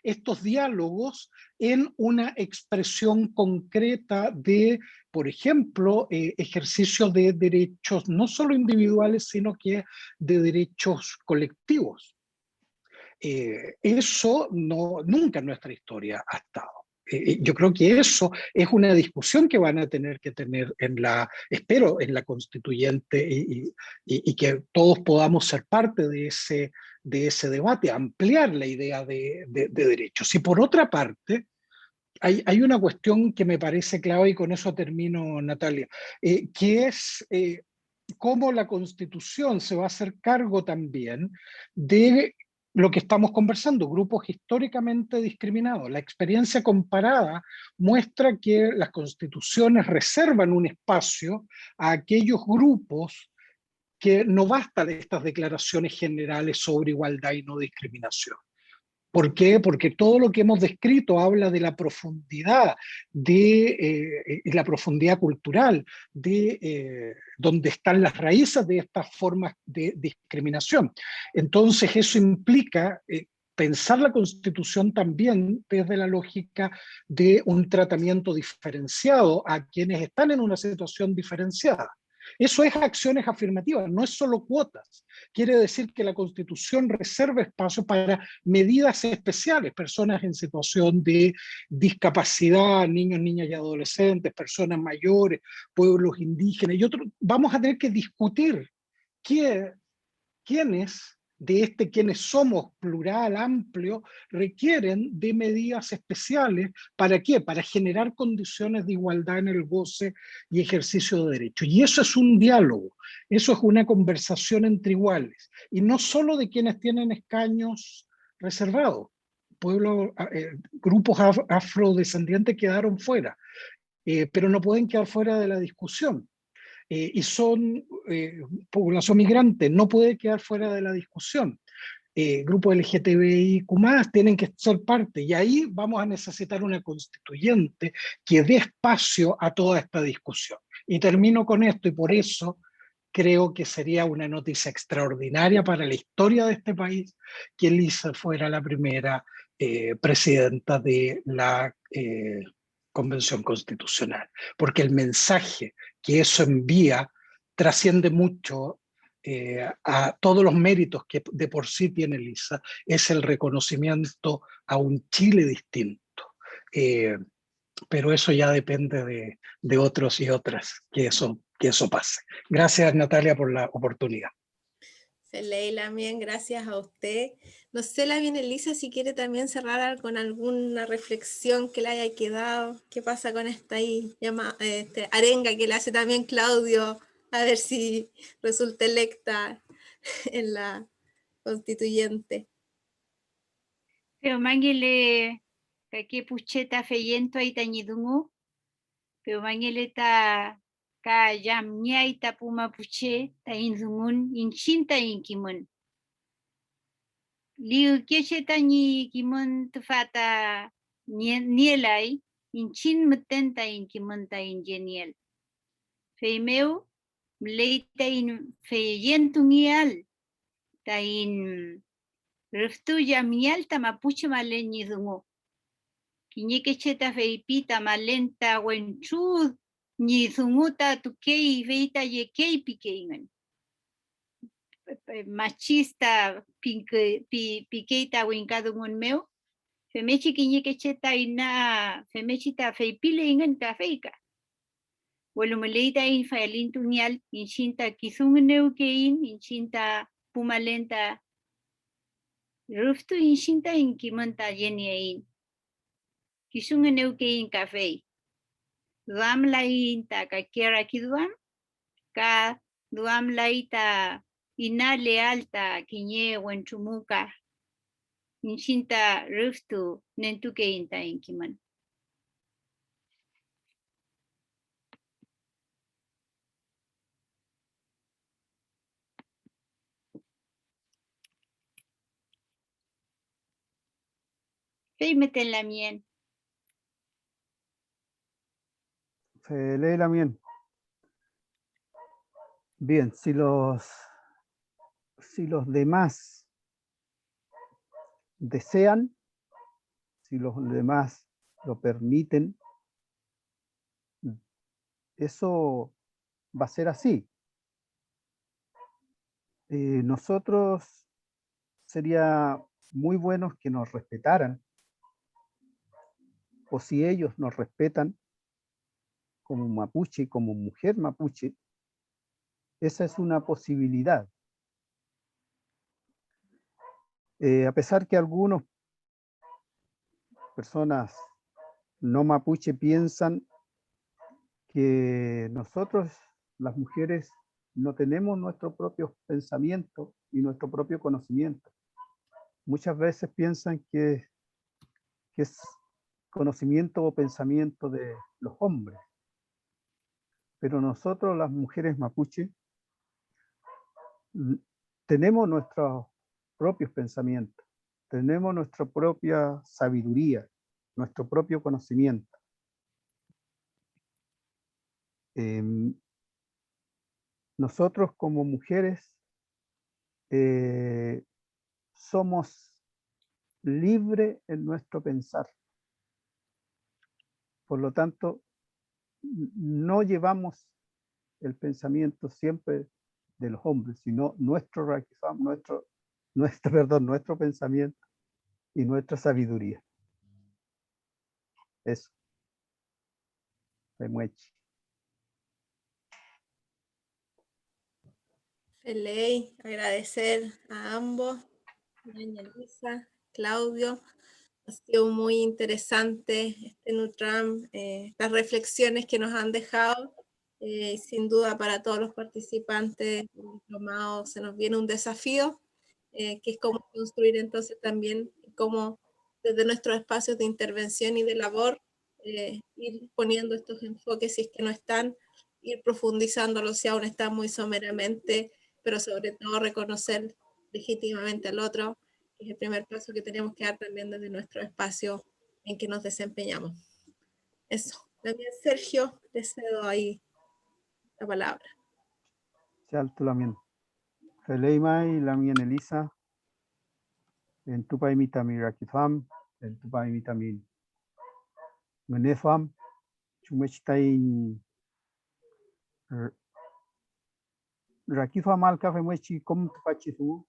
estos diálogos en una expresión concreta de, por ejemplo, ejercicio de derechos no solo individuales, sino que de derechos colectivos. Eso nunca en nuestra historia ha estado. Yo creo que eso es una discusión que van a tener que tener espero, en la constituyente y que todos podamos ser parte de ese debate, ampliar la idea de derechos. Y por otra parte, hay una cuestión que me parece clave y con eso termino, Natalia, que es cómo la Constitución se va a hacer cargo también de lo que estamos conversando, grupos históricamente discriminados. La experiencia comparada muestra que las constituciones reservan un espacio a aquellos grupos que no bastan estas declaraciones generales sobre igualdad y no discriminación. ¿Por qué? Porque todo lo que hemos descrito habla de la profundidad, la profundidad cultural, donde están las raíces de estas formas de discriminación. Entonces eso implica pensar la Constitución también desde la lógica de un tratamiento diferenciado a quienes están en una situación diferenciada. Eso es acciones afirmativas, no es solo cuotas. Quiere decir que la Constitución reserva espacio para medidas especiales, personas en situación de discapacidad, niños, niñas y adolescentes, personas mayores, pueblos indígenas y otros. Vamos a tener que discutir quienes somos plural, amplio, requieren de medidas especiales. ¿Para qué? Para generar condiciones de igualdad en el goce y ejercicio de derechos. Y eso es un diálogo, eso es una conversación entre iguales. Y no solo de quienes tienen escaños reservados. Grupos afrodescendientes quedaron fuera, pero no pueden quedar fuera de la discusión. Y son población migrante, no puede quedar fuera de la discusión. Grupos LGTBIQ+, tienen que ser parte, y ahí vamos a necesitar una constituyente que dé espacio a toda esta discusión. Y termino con esto, y por eso creo que sería una noticia extraordinaria para la historia de este país que Elisa fuera la primera presidenta de la Convención Constitucional, porque el mensaje que eso envía trasciende mucho a todos los méritos que de por sí tiene Elisa, es el reconocimiento a un Chile distinto. Pero eso ya depende de otros y otras, que eso pase. Gracias, Natalia, por la oportunidad. Leila, bien, gracias a usted. No sé, la bien Elisa, si quiere también cerrar con alguna reflexión que le haya quedado. ¿Qué pasa con esta ahí arenga que le hace también Claudio? A ver si resulta electa en la constituyente. Pero mangele que pucheta feyento ahí tañidungu. Pero mangele ta ka yam nyai ta puma puche ta inzungun inchinta inkimun. Liu kiche tañi kimun tufata nielai inchin mutenta inkimun ta ingeniel. Feimeu leita in feyentungial ta in Riftuya mialta mapuche maleñi dungo. Kiñeke cheta feipita malenta wenchud ni zunguta tukei feita yekei pikeingan. Machista pikeita winkadungun meu. Femechi kiñeke cheta ina femechita feipile ingan kafeika. Walumeleita in fayalintuñal inchinta kizungneu kein inchinta pumalenta Ruftu inshinta inkimanta yeniein. Kisungan eukein café. Duam laita kakera kiduam. Ka duam laita inale alta kiñe wenchumuka. Inshinta ruftu nentukein ta inkiman. Meten la mien. Leila, bien. Bien, si los demás desean, si los demás lo permiten, eso va a ser así. Nosotros sería muy buenos que nos respetaran, o si ellos nos respetan como mapuche y como mujer mapuche, esa es una posibilidad. A pesar que algunas personas no mapuche piensan que nosotros, las mujeres, no tenemos nuestro propio pensamiento y nuestro propio conocimiento. Muchas veces piensan que es conocimiento o pensamiento de los hombres. Pero nosotros, las mujeres mapuche, tenemos nuestros propios pensamientos, tenemos nuestra propia sabiduría, nuestro propio conocimiento. Nosotros como mujeres somos libres en nuestro pensar. Por lo tanto, no llevamos el pensamiento siempre de los hombres, sino nuestro pensamiento y nuestra sabiduría. Eso. Remueche. Ley, agradecer a ambos, doña Elisa, Claudio. Ha sido muy interesante este NUTRAM, las reflexiones que nos han dejado. Sin duda para todos los participantes del diplomado se nos viene un desafío, que es cómo construir entonces también, cómo desde nuestros espacios de intervención y de labor, ir poniendo estos enfoques si es que no están, ir profundizándolos si aún están muy someramente, pero sobre todo reconocer legítimamente al otro, que es el primer paso que tenemos que dar también desde nuestro espacio en que nos desempeñamos. Eso. También Sergio, le cedo ahí la palabra. Chaltu lamien. Feleimai lamien Elisa. En tu paimita mirakifam, en tu paimita min. Menefam, chumechtain rakifam al café muechi com te pachisu.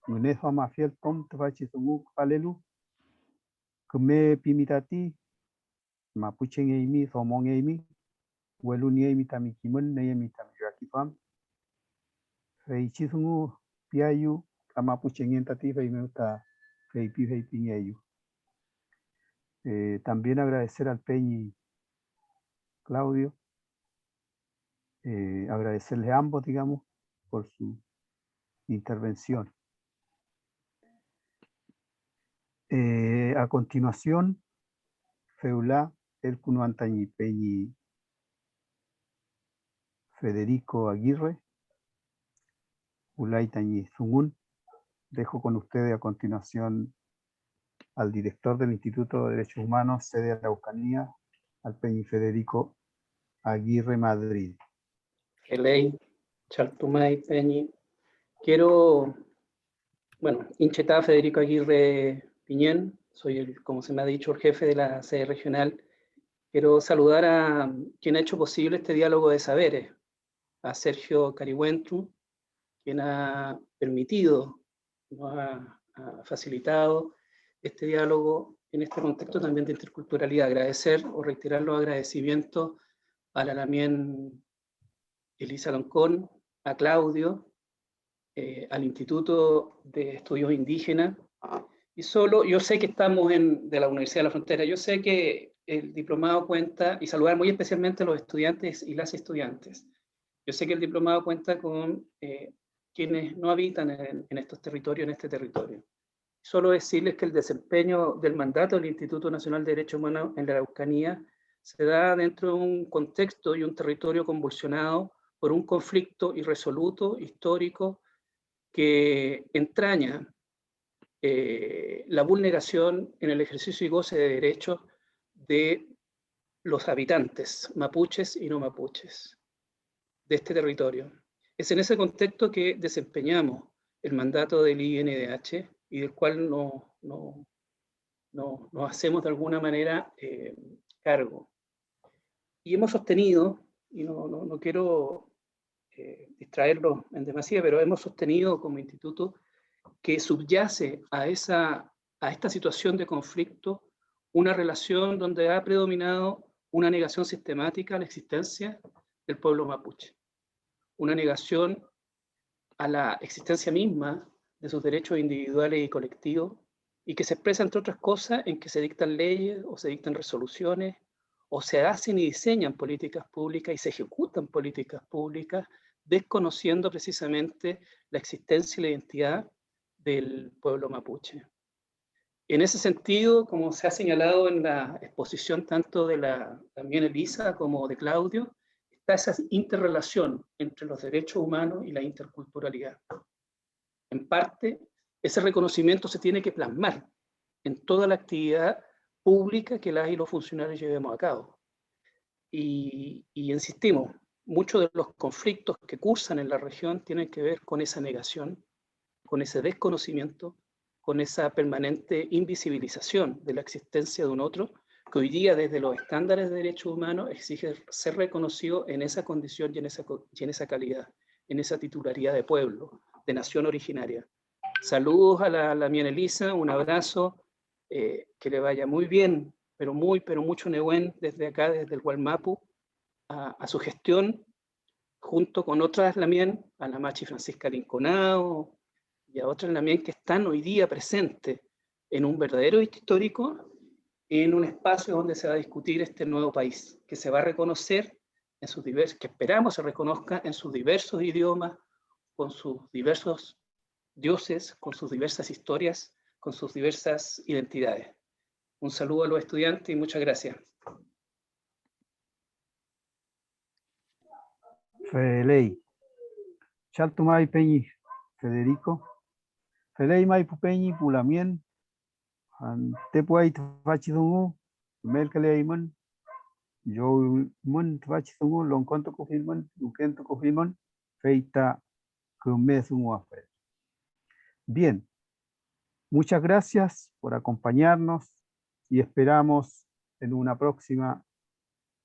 Menefam afiel com te pachisu palelu. Keme pimitati, mapuche ngeimi, somong ngeimi. Welu ngeimi tamikimun, ngeimi tamirakifam. Feichisungu piayu, amapuche ngentati, feimeuta, feipi, feipingeyu. También agradecer al Peñi Claudio, agradecerles a ambos, digamos, por su intervención. A continuación, Feulá, El Cunuantañi Peñi Federico Aguirre, Ulaitañi Zungun. Dejo con ustedes a continuación al director del Instituto de Derechos Humanos, sede Araucanía, al Peñi Federico Aguirre Madrid. Eley, Chaltumay, Peñi. Quiero, Inchetá Federico Aguirre Piñén, soy como se me ha dicho, el jefe de la sede regional. Quiero saludar a quien ha hecho posible este diálogo de saberes, a Sergio Carihuentru, quien ha permitido, nos ha facilitado este diálogo en este contexto también de interculturalidad. Agradecer o reiterar los agradecimientos a la también Elisa Loncón, a Claudio, al Instituto de Estudios Indígenas, y yo sé que estamos de la Universidad de la Frontera, yo sé que el diplomado cuenta, y saludar muy especialmente a los estudiantes y las estudiantes, yo sé que el diplomado cuenta con quienes no habitan en estos territorios, en este territorio. Solo decirles que el desempeño del mandato del Instituto Nacional de Derechos Humanos en la Araucanía se da dentro de un contexto y un territorio convulsionado por un conflicto irresoluto, histórico, que entraña la vulneración en el ejercicio y goce de derechos de los habitantes, mapuches y no mapuches, de este territorio. Es en ese contexto que desempeñamos el mandato del INDH y del cual nos hacemos de alguna manera cargo. Y hemos sostenido, y no quiero distraerlos en demasía, pero hemos sostenido como instituto que subyace a esta situación de conflicto una relación donde ha predominado una negación sistemática a la existencia del pueblo mapuche, una negación a la existencia misma de sus derechos individuales y colectivos, y que se expresa, entre otras cosas, en que se dictan leyes o se dictan resoluciones, o se hacen y diseñan políticas públicas y se ejecutan políticas públicas, desconociendo precisamente la existencia y la identidad del pueblo mapuche. En ese sentido, como se ha señalado en la exposición tanto de también Elisa como de Claudio, está esa interrelación entre los derechos humanos y la interculturalidad. En parte, ese reconocimiento se tiene que plasmar en toda la actividad pública que las y los funcionarios llevemos a cabo. Y insistimos, muchos de los conflictos que cursan en la región tienen que ver con esa negación, con ese desconocimiento, con esa permanente invisibilización de la existencia de un otro, que hoy día desde los estándares de derechos humanos exige ser reconocido en esa condición y en esa calidad, en esa titularidad de pueblo, de nación originaria. Saludos a la Mien Elisa, un abrazo, que le vaya muy bien, pero mucho Nehuen desde acá, desde el Gualmapu, a su gestión, junto con otras Lamien, a la Machi Francisca Linconao y a otras Lamien que están hoy día presentes en un verdadero hito histórico, en un espacio donde se va a discutir este nuevo país, que se va a reconocer en sus diversos, que esperamos se reconozca en sus diversos idiomas, con sus diversos dioses, con sus diversas historias, con sus diversas identidades. Un saludo a los estudiantes y muchas gracias. Felei. Chaltumay Peñi Federico. Felei Mai Pupeñi Pulamien. Tepuay Tfachidungu. Melkaleiman. Yo mun Tfachidungu. Lonconto Cofilman. Luquento Cofilman. Feita Kumezunguafe. Bien. Muchas gracias por acompañarnos y esperamos en una próxima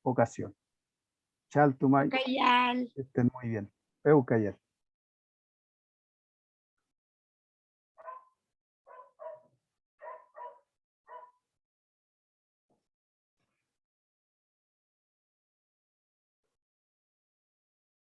ocasión. Chaltumay. Cayal. Estén muy bien. Eucayal.